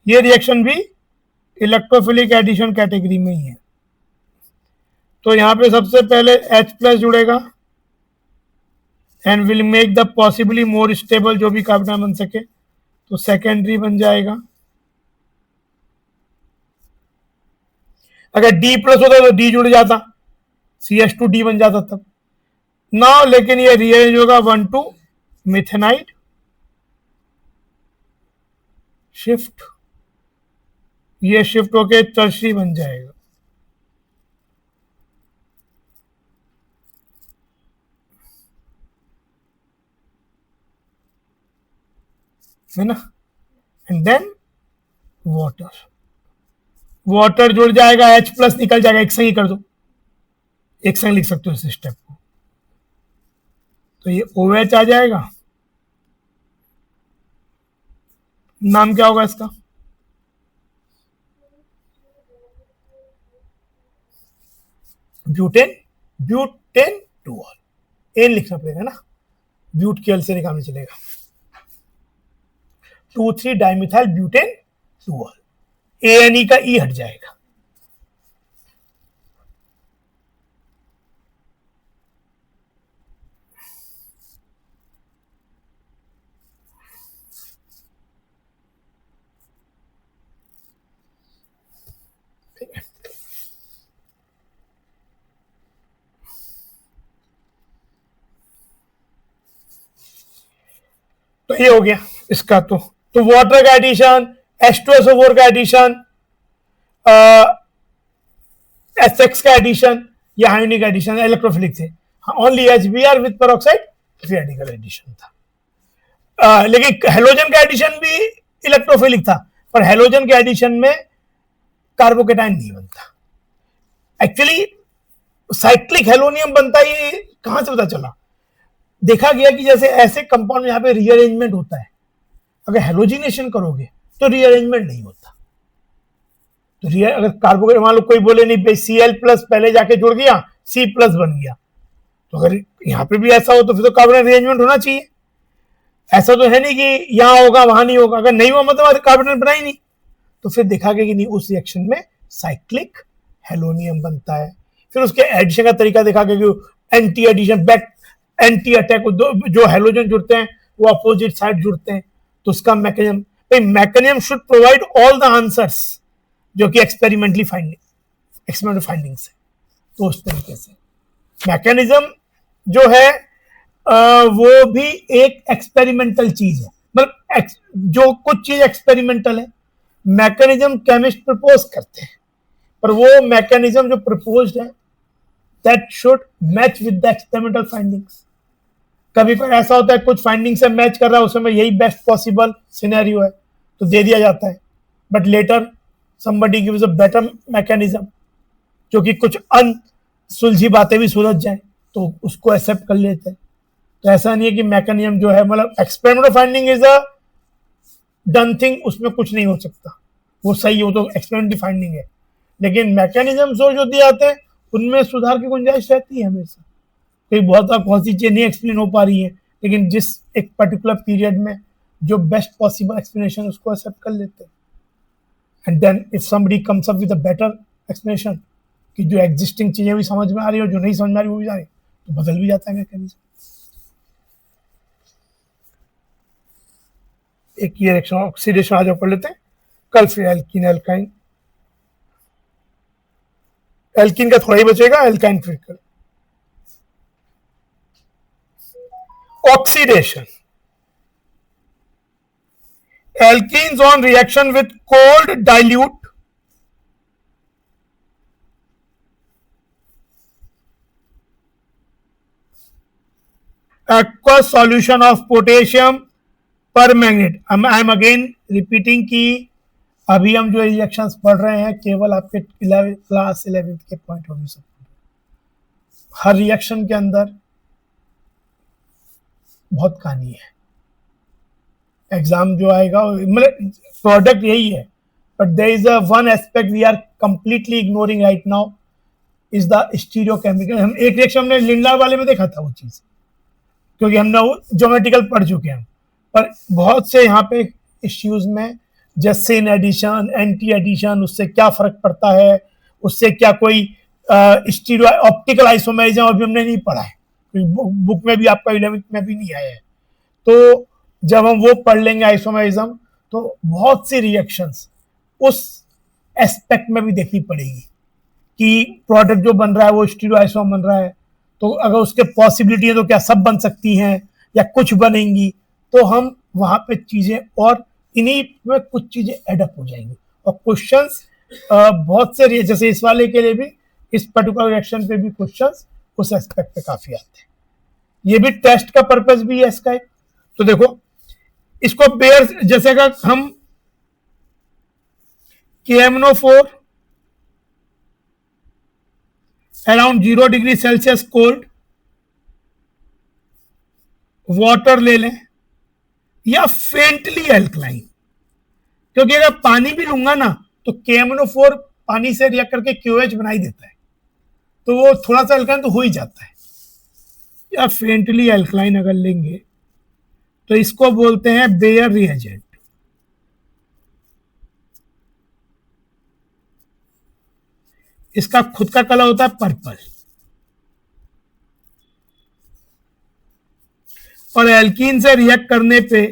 ये रिएक्शन भी इलेक्ट्रोफिलिक एडिशन कैटेगरी में ही है। तो यहां पे सबसे पहले H प्लस जुड़ेगा and will make the possibly more stable, जो भी कार्बन बन सके, तो सेकेंडरी बन जाएगा। अगर D प्लस होता तो D जुड़ जाता, CH2D बन जाता तब ना, लेकिन ये रीअरेंज होगा 1 to मिथेनाइड शिफ्ट, ये शिफ्ट होके टर्शरी बन जाएगा, है ना, एंड देन वाटर, वाटर जुड़ जाएगा, H प्लस निकल जाएगा, एक संग ही कर दो, एक संग लिख सकते हो इस स्टेप को, तो ये OH आ जाएगा। नाम क्या होगा इसका? ब्यूटेन, ब्यूटेन टूऑल, एन लिखना पड़ेगा ना, ब्यूट के एल से निकालने चलेगा, 2,3 डाइमिथाइल ब्यूटेन टूऑल, ANE का E हट जाएगा। तो ये हो गया इसका। तो वाटर का एडिशन, H2SO4 का एडिशन, SX का एडिशन या आयोनिक एडिशन इलेक्ट्रोफिलिक थे। Only HBr with peroxide free radical addition था। लेकिन हेलोजन का एडिशन भी इलेक्ट्रोफिलिक था, पर हेलोजन के एडिशन में कार्बोकेटाइन नहीं बनता। एक्चुअली साइक्लिक हेलोनियम बनता, ये कहां से पता चला? देखा गया कि जैसे ऐसे कंपाउंड में यहाँ पे रीअरेंजमेंट होता है, अगर हेलोजिनेशन करोगे तो रीअरेंजमेंट नहीं होता। तो अगर कार्बोकेट मान लो कोई बोले नहीं भाई Cl प्लस पहले जाके जुड़ गया C प्लस बन गया, तो अगर यहाँ पे भी ऐसा हो तो फिर तो कार्बोनेट अरेंजमेंट होना चाहिए। ऐसा तो है नहीं कि यहाँ होगा वहां नहीं होगा, अगर नहीं हुआ मतलब कार्बोनेट बना ही नहीं। तो फिर देखा गया कि नहीं, उस रिएक्शन में साइक्लिक हेलोनियम बनता है। फिर उसके एडिशन का तरीका देखा गया कि anti addition, back anti attack, जो हेलोजन जुड़ते हैं वो अपोजिट साइड जुड़ते हैं, तो उसका mechanism should provide all the answers जो कि एक्सपेरिमेंटल फाइंडिंग्स है। तो उस तरीके से मैकेनिज्म जो है वो भी एक एक्सपेरिमेंटल चीज है। मतलब जो कुछ चीज एक्सपेरिमेंटल है, मैकेनिज्म केमिस्ट प्रपोज करते हैं, पर वो मैकेनिज्म जो प्रपोज्ड है that should match with the experimental findings. कभी कोई ऐसा होता है कुछ फाइंडिंग से मैच कर रहा है, उसमें यही बेस्ट पॉसिबल सिनेरियो है तो दे दिया जाता है, but later somebody gives a better mechanism जो कि कुछ अनसुलझी बातें भी सुलझ जाए तो उसको एक्सेप्ट कर लेते हैं। तो ऐसा नहीं है कि मैकेनिज्म जो है, मतलब experimental finding is a done thing, उसमें कुछ नहीं हो सकता, वो सही हो तो एक्सपेरिमेंटल फाइंडिंग है। लेकिन मैकेनिज्म जो दिए जाते हैं उनमें सुधार की गुंजाइश रहती है हमेशा। कोई बहुत सी चीजें नहीं एक्सप्लेन हो पा रही है, लेकिन जिस एक पर्टिकुलर पीरियड में जो बेस्ट पॉसिबल एक्सप्लेनेशन उसको एक्सेप्ट कर लेते हैं। And then if somebody comes up with a better explanation कि जो एग्जिस्टिंग चीजें भी समझ में आ रही है और जो नहीं समझ में आ रही वो भी जा रही, तो बदल भी जाता है मैकेनिज्म। एक ये रिएक्शन ऑक्सीडेशन आज पढ़ लेते हैं कल, फिर एल्कीन एल्काइन, एल्कीन का थोड़ा ही बचेगा, एल्काइन फिर कल। Oxidation, alkenes on reaction with cold dilute aqueous solution of potassium permanganate। I am again repeating कि अभी हम जो रिएक्शंस पढ़ रहे हैं केवल आपके क्लास 11th के पॉइंट ऑफ व्यू से। हर रिएक्शन के अंदर बहुत कहानी है, एग्जाम जो आएगा मतलब प्रोडक्ट यही है, but there is a one aspect we are completely ignoring right now is the stereochemical. हम एक रिएक्शन हमने लिंडार वाले में देखा था वो चीज, क्योंकि हमने वो ज्योमेट्रिकल पढ़ चुके हैं, पर बहुत से यहाँ पे इश्यूज में जैसे इन एडिशन, एंटी एडिशन, उससे क्या फर्क पड़ता है, उससे क्या कोई स्टीरियो ऑप्टिकल आइसोमेरिज्म अभी हमने नहीं पढ़ा है, बुक में भी आपका 11th में भी नहीं आया है। तो जब हम वो पढ़ लेंगे आइसोमेरिज्म, तो बहुत सी रिएक्शंस उस एस्पेक्ट में भी देखनी पड़ेगी कि प्रोडक्ट जो बन रहा है वो स्टीरियो आइसोम बन रहा है, तो अगर उसके पॉसिबिलिटी है तो क्या सब बन सकती हैं या कुछ बनेंगी, तो हम वहां पे चीजें और इन्हीं में कुछ चीजें एडअप हो जाएंगी। और क्वेश्चंस बहुत से जैसे इस वाले के लिए भी, इस पर्टिकुलर रिएक्शन पे भी क्वेश्चंस उस एस्पेक्ट पे काफी आते हैं। ये भी टेस्ट का पर्पस भी है इसका। तो देखो इसको बेयर, जैसे अगर हम KMnO4 around 0 degree Celsius cold water ले लें या फेंटली एल्कलाइन, क्योंकि अगर पानी भी लूंगा ना तो KMnO4 पानी से रिएक्ट करके QH बनाई देता है, तो वो थोड़ा सा एल्कलाइन तो हो ही जाता है। या फेंटली एल्कलाइन अगर लेंगे तो इसको बोलते हैं बेयर रिएजेंट। इसका खुद का कलर होता है पर्पल, और एल्कीन से रिएक्ट करने पे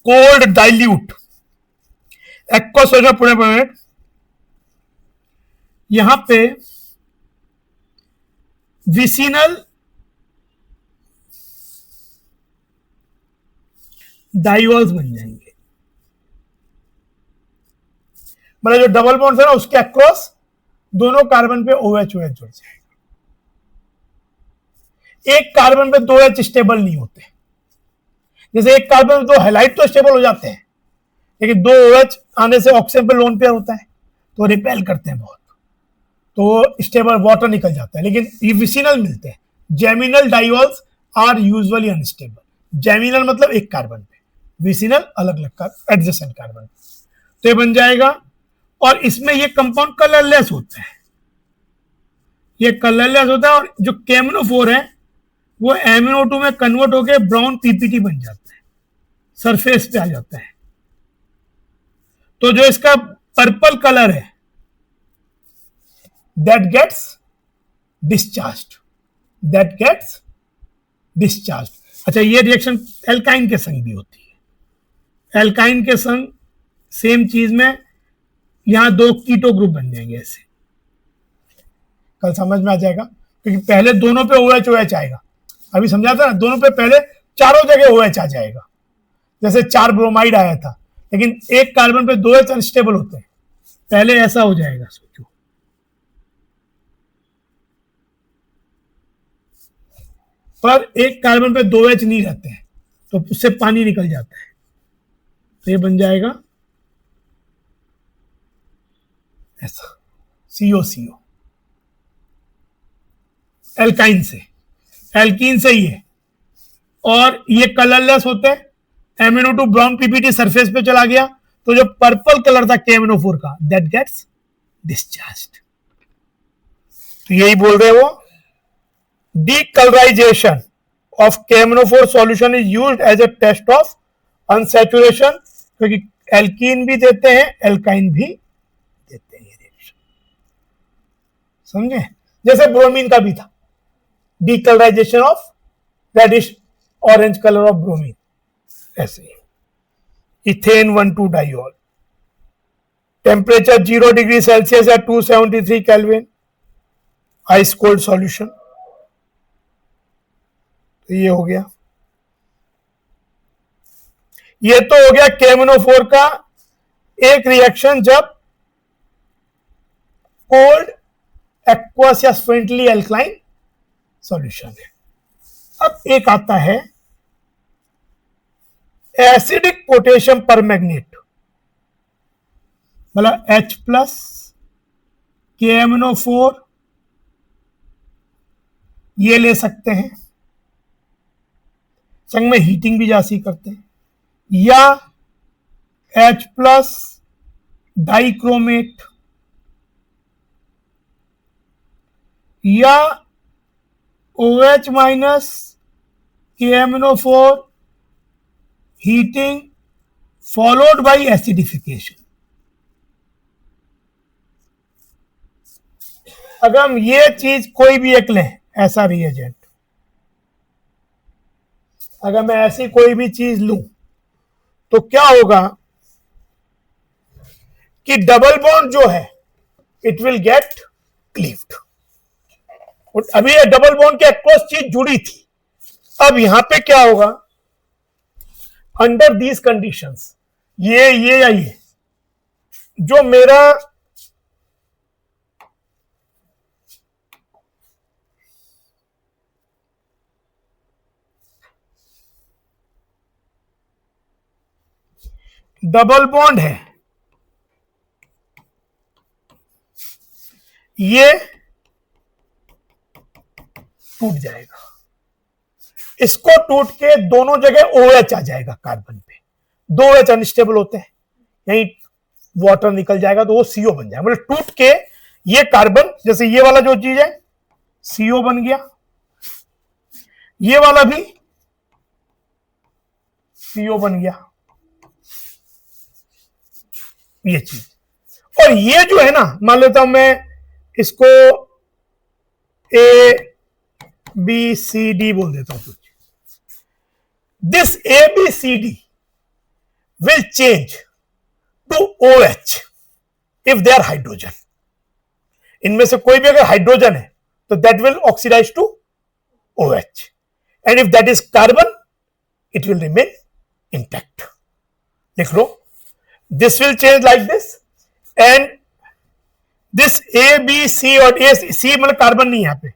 कोल्ड डाइल्यूट एक्वस सोडियम, यहां पे विसिनल डाइवॉल्स बन जाएंगे। मतलब जो डबल बॉन्ड है ना उसके अक्रॉस दोनों कार्बन पे OH जुड़ जाएगा। एक कार्बन पे 2H स्टेबल नहीं होते, जैसे एक कार्बन पे 2 हैलाइड तो स्टेबल हो जाते हैं, लेकिन 2 OH आने से ऑक्सीजन पे लोन पेयर होता है तो रिपेल करते हैं बहुत, तो स्टेबल वाटर निकल जाता है। लेकिन ये विसिनल मिलते हैं। Geminal diols are usually unstable. Geminal मतलब एक कार्बन पे, विसिनल अलग अलग एडजेसेंट कार्बन, तो ये बन जाएगा। और इसमें ये कंपाउंड कलरलेस होता है, ये कलरलेस होता है। और जो KMnO4 है वो MnO2 में कन्वर्ट होकर ब्राउन PPT बन जाता है, सरफेस पे आ जाता है। तो जो इसका पर्पल कलर है that gets discharged, that gets discharged. अच्छा, ये रिएक्शन एल्काइन के संग भी होती है। एल्काइन के संग सेम चीज में यहां 2 कीटो ग्रुप बन जाएंगे ऐसे, कल समझ में आ जाएगा, क्योंकि पहले दोनों पे OH आएगा। अभी समझा था ना, दोनों पे पहले चारों जगह OH आ जाएगा, जैसे 4 ब्रोमाइड आया था, लेकिन एक कार्बन पे 2H अनस्टेबल होते हैं, पहले ऐसा हो जाएगा। सोचो, पर एक कार्बन पे 2H नहीं रहते हैं तो उससे पानी निकल जाता है, तो ये बन जाएगा ऐसा COCO। एल्काइन से, एल्कीन से ये, और ये कलरलेस होते हैं। MnO2 ब्राउन PPT सरफेस पे चला गया, तो जो पर्पल कलर था KMnO4 का दैट गेट्स डिस्चार्ज्ड। तो यही बोल रहे वो, decolourisation of KMnO4 solution is used as a test of unsaturation, क्योंकि एल्कीन भी देते हैं, एल्काइन भी देते हैं ये रिएक्शन, समझे? जैसे ब्रोमीन का भी था, decolourisation of reddish orange colour of bromine, ऐसे ही ethane 1,2 diol, temperature 0 degree Celsius या 273 केल्विन, आइस कोल्ड सॉल्यूशन। तो ये हो गया, ये तो हो गया KMnO4 का एक रिएक्शन जब कोल्ड एक्वस या स्फिंटली एल्कलाइन सॉल्यूशन है। अब एक आता है एसिडिक पोटेशियम परमैग्नेट, मतलब H+ KMnO4 ये ले सकते हैं, संग में हीटिंग भी जासी करते हैं, या H+ डाइक्रोमेट, या OH- KMnO4 heating followed by acidification. अगर हम ये चीज कोई भी एक लें, ऐसा रिएजेंट, अगर मैं ऐसी कोई भी चीज लूं तो क्या होगा कि डबल बॉन्ड जो है इट विल गेट क्लीव्ड। अभी ये डबल बॉन्ड के अक्रॉस चीज जुड़ी थी, अब यहां पे क्या होगा, अंडर दीज कंडीशंस, ये या ये जो मेरा डबल बॉन्ड है, ये टूट जाएगा, इसको टूट के दोनों जगह OH आ जाएगा कार्बन पे, 2H अनस्टेबल होते हैं, यहीं वाटर निकल जाएगा तो वो CO बन जाएगा। मतलब टूट के ये कार्बन, जैसे ये वाला जो चीज है CO बन गया, ये वाला भी CO बन गया, ये चीज। और ये जो है ना, मान लेता हूं मैं इसको ABCD बोल देता हूं कुछ, this ABCD will change to OH if they are hydrogen. इनमें से कोई भी अगर हाइड्रोजन है तो that will oxidize to OH, and if that is carbon it will remain intact. लिख लो, this will change like this and this A B C, और ए सी मतलब कार्बन नहीं, यहां पे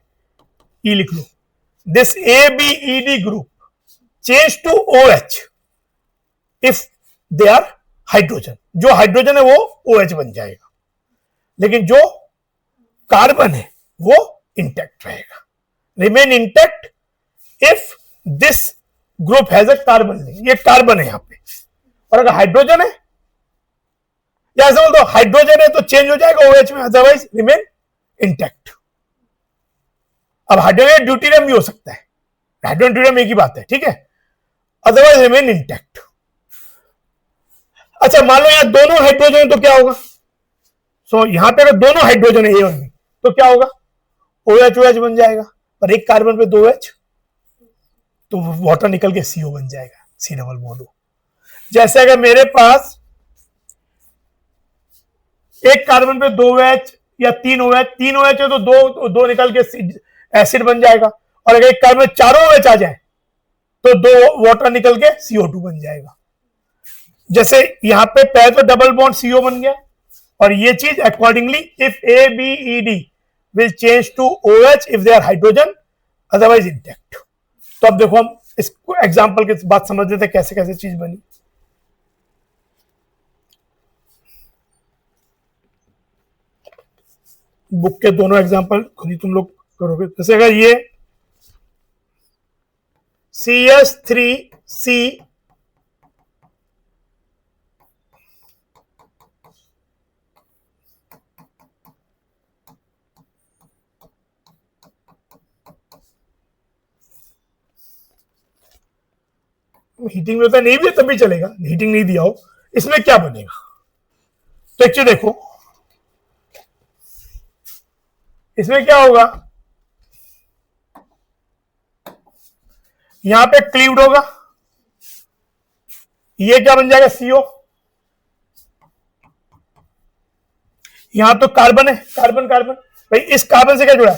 ई लिख लो, this A B E D group change to O H if they are hydrogen. जो हाइड्रोजन है वो ओ एच बन जाएगा, लेकिन जो कार्बन है वो इंटैक्ट रहेगा, remain intact if this group has a carbon. ये कार्बन है यहां पे, और अगर हाइड्रोजन है, या ऐसा बोल दो हाइड्रोजन है तो चेंज हो जाएगा OH में, अदरवाइज रिमेन इंटैक्ट। अब हाइड्रोजन ड्यूटेरियम भी हो सकता है, हाइड्रोजन ड्यूटेरियम एक ही बात है, ठीक है, अदरवाइज रिमेन इंटैक्ट। अच्छा मान लो यहां दोनों हाइड्रोजन है तो क्या होगा? सो यहां पे अगर दोनों हाइड्रोजन है A और B तो क्या होगा? OH OH बन जाएगा, पर एक कार्बन पे 2H, तो वाटर निकल के CO बन जाएगा, C डबल बॉन्ड O। जैसे अगर मेरे पास एक कार्बन पे 2H या 3OH, 3OH है तो दो निकल के एसिड बन जाएगा, और अगर एक कार्बन में 4 OH आ जाए तो 2 वाटर निकल के CO2 बन जाएगा। जैसे यहां पे पहले तो डबल बॉन्ड CO बन गया, और ये चीज accordingly if A B E D will change to OH if they are hydrogen, otherwise intact. तो अब देखो हम इसको एग्जांपल के बात समझ लेते हैं कैसे कैसे चीज बनी। बुक के दोनों एग्जांपल खुद ही तुम लोग करोगे। जैसे अगर ये CS3C हीटिंग में होता नहीं भी है तब भी चलेगा, हीटिंग नहीं दिया हो, इसमें क्या बनेगा? तो एक्चुअली देखो इसमें क्या होगा, यहां पे क्लीव्ड होगा, ये क्या बन जाएगा? CO। यहां तो कार्बन है, कार्बन कार्बन, भाई इस कार्बन से क्या जुड़ा है?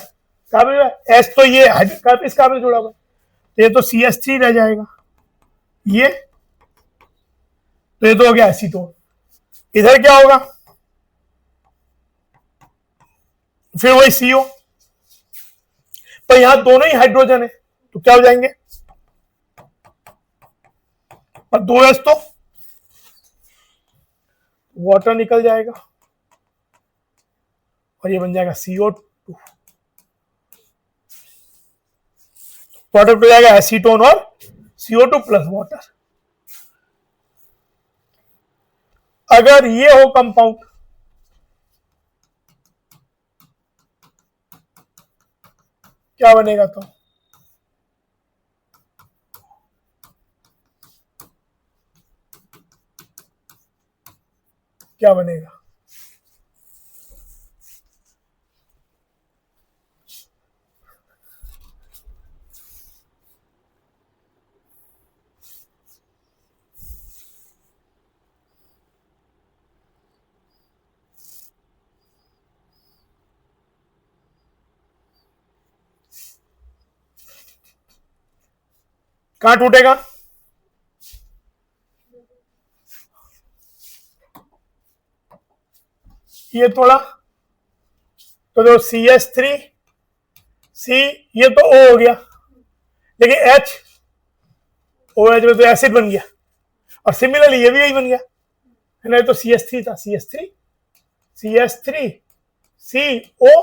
कार्बन जुड़ा है, S तो ये इस कार्बन से जुड़ा हुआ, तो ये तो CS3 रह जाएगा, ये तो ये तो हो गया एसीटोन। इधर क्या होगा? फिर वही CO, पर यहां दोनों ही हाइड्रोजन है तो क्या हो जाएंगे? और 2H तो वाटर निकल जाएगा, और ये बन जाएगा CO2। प्रोडक्ट हो जाएगा एसीटोन और CO2 प्लस वाटर। अगर ये हो कंपाउंड, क्या बनेगा? तो क्या बनेगा? कहां टूटेगा? ये थोड़ा, तो जो CS3C ये तो O हो गया, लेकिन H OH में तो एसिड बन गया, और सिमिलरली ये भी यही बन गया है ना, तो CS3 था, CS3 CO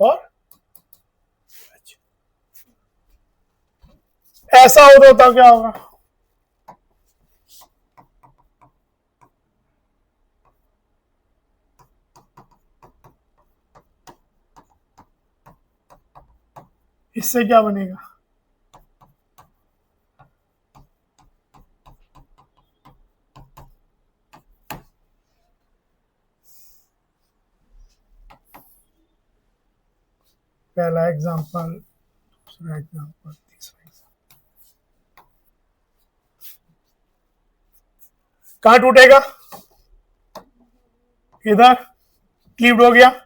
और H। ऐसा हो तो क्या होगा? इससे क्या बनेगा? पहला एग्जांपल, दूसरा एग्जांपल, तीसरा एग्जांपल। कहां टूटेगा? इधर क्लीव्ड हो गया।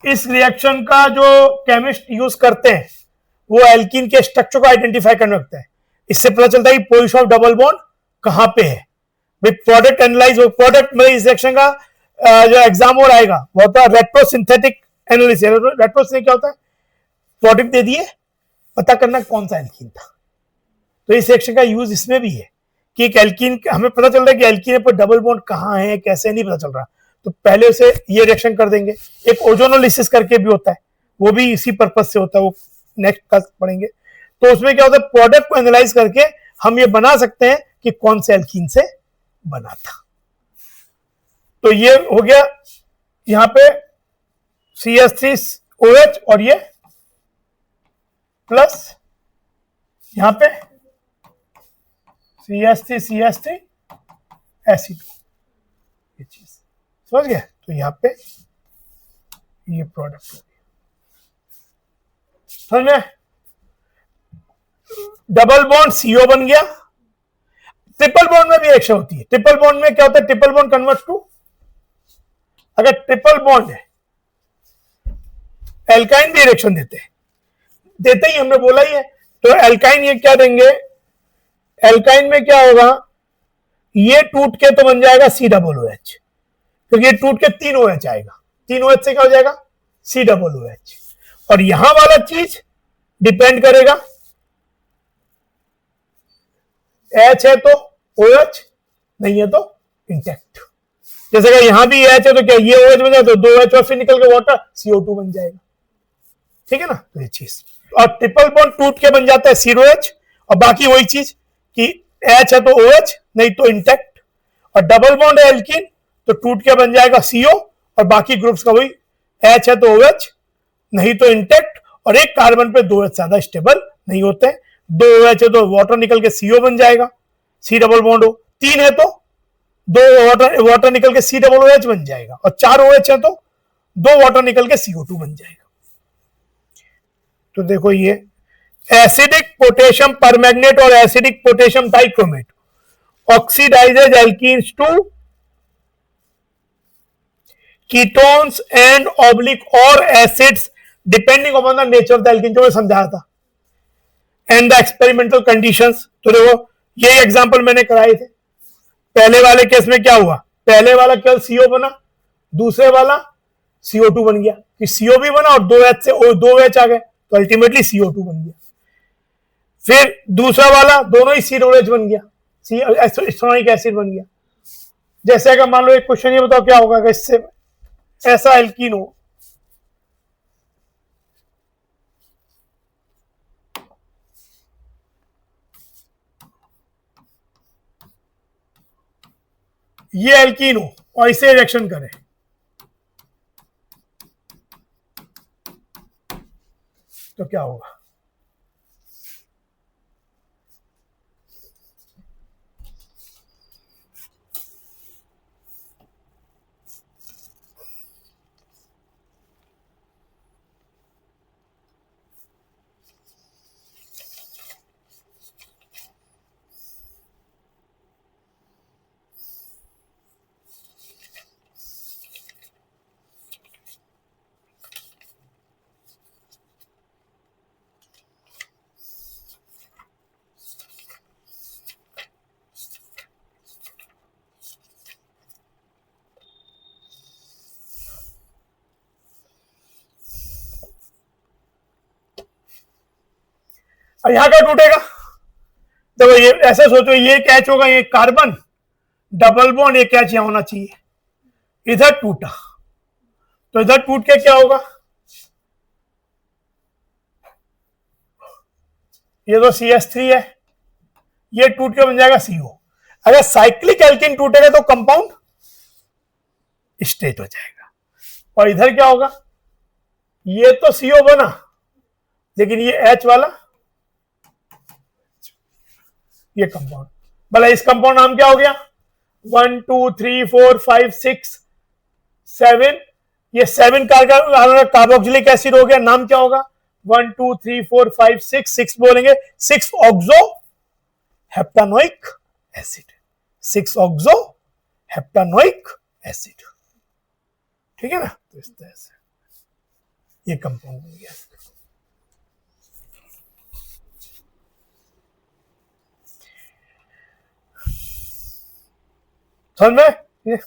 इस रिएक्शन का जो केमिस्ट यूज करते हैं वो एल्कीन के स्ट्रक्चर को आइडेंटिफाई करने लगता है। इससे पता चलता है कि पोजीशन ऑफ डबल बॉन्ड कहां पे है। भाई प्रोडक्ट एनालाइज हो, प्रोडक्ट में इस सेक्शन का जो एग्जाम और आएगा वो होता है रेट्रोसिंथेटिक एनालिसिस। रेट्रोसिंथेटिक क्या होता है? प्रोडक्ट दे दिए, पता करना कौन सा एल्कीन था। तो इस सेक्शन का यूज इसमें भी है कि एक एल्कीन, हमें पता चल रहा है कि एल्कीन पर डबल बॉन्ड कहां है कैसे नहीं पता चल रहा, तो पहले उसे ये रिएक्शन कर देंगे। एक ओजोनोलिसिस करके भी होता है, वो भी इसी पर्पज से होता है, वो नेक्स्ट क्लास पढ़ेंगे। तो उसमें क्या होता है, प्रोडक्ट को एनालाइज करके हम ये बना सकते हैं कि कौन से एल्कीन से बना था। तो ये हो गया यहां पे CH3OH और ये प्लस यहां पे CH3 एसिड, ये चीज समझ गया। तो यहां पे ये प्रोडक्ट हो गया, समझ में। डबल बॉन्ड CO बन गया। ट्रिपल बॉन्ड में भी रिएक्शन होती है। ट्रिपल बॉन्ड में क्या होता है, ट्रिपल बॉन्ड कन्वर्ट टू, अगर ट्रिपल बॉन्ड है एल्काइन भी रिएक्शन देते ही हमने बोला ही है। तो एल्काइन ये क्या देंगे, एल्काइन में क्या होगा, ये टूट के तो बन जाएगा COOH, क्योंकि ये टूट के 3 OH आएगा, 3 OH से क्या हो जाएगा COOH। और यहां वाला चीज डिपेंड करेगा, H है तो OH, नहीं है तो इंटैक्ट। जैसे कि यहां भी H है तो क्या ये OH बन जाए तो 2 H और फिर निकल के वाटर CO2 बन जाएगा, ठीक है ना। तो ये चीज, और ट्रिपल बॉन्ड टूट के बन जाता है COH, और बाकी वही चीज कि H है तो OH नहीं तो इंटैक्ट, और डबल बॉन्ड है एल्कीन तो टूट के बन जाएगा CO, और बाकी ग्रुप्स का वही H है तो OH नहीं तो इंटैक्ट, और एक कार्बन पे 2 H ज्यादा स्टेबल नहीं होते हैं। 2 OH है तो वाटर निकल के CO बन जाएगा, C डबल बॉन्ड हो। 3 है तो 2 वाटर निकल के COOH बन जाएगा, और 4 OH है तो 2 वाटर निकल के CO2 बन जाएगा। तो देखो ये एसिडिक पोटेशियम परमैंगनेट और acidic potassium dichromate oxidises alkenes to ketones and ऑब्लिक और acids depending upon the nature of the alkene, जो मैं समझाया था, एंड द एक्सपेरिमेंटल कंडीशंस। तो देखो ये एग्जांपल मैंने कराए थे। पहले वाले केस में क्या हुआ, पहले वाला केवल CO बना, दूसरे वाला CO2 बन गया, कि CO भी बना और 2H से 2H आ गए तो अल्टीमेटली CO2 बन गया। फिर दूसरा वाला दोनों ही COOH बन गया, एस्टोनिक एसिड बन गया। जैसे अगर मान लो एक क्वेश्चन ये बताओ क्या होगा इससे ऐसा एल्कीन हो, ये एल्कीन हो और इसे रिएक्शन करे, तो क्या होगा। और यहां क्या टूटेगा, देखो ये ऐसे सोचो, ये कैच होगा, ये कार्बन डबल बॉन्ड, ये कैच यहां होना चाहिए, इधर टूटा तो इधर टूट के क्या होगा, ये तो CH3 है, ये टूट के बन जाएगा CO। अगर साइक्लिक एल्कीन टूटेगा तो कंपाउंड स्टेट हो जाएगा, और इधर क्या होगा, ये तो CO बना लेकिन ये H वाला ये कंपाउंड, भला इस कंपाउंड नाम क्या हो गया, 1 2 3 4 5 6 7, ये 7 कार्बोक्सिलिक एसिड हो गया, नाम क्या होगा 1 2 3 4 5 6 बोलेंगे 6 ऑक्सो हेप्टानोइक एसिड, 6 ऑक्सो हेप्टानोइक एसिड, ठीक है ना। तो इस तरह से ये कंपाउंड बन गया। समझ में?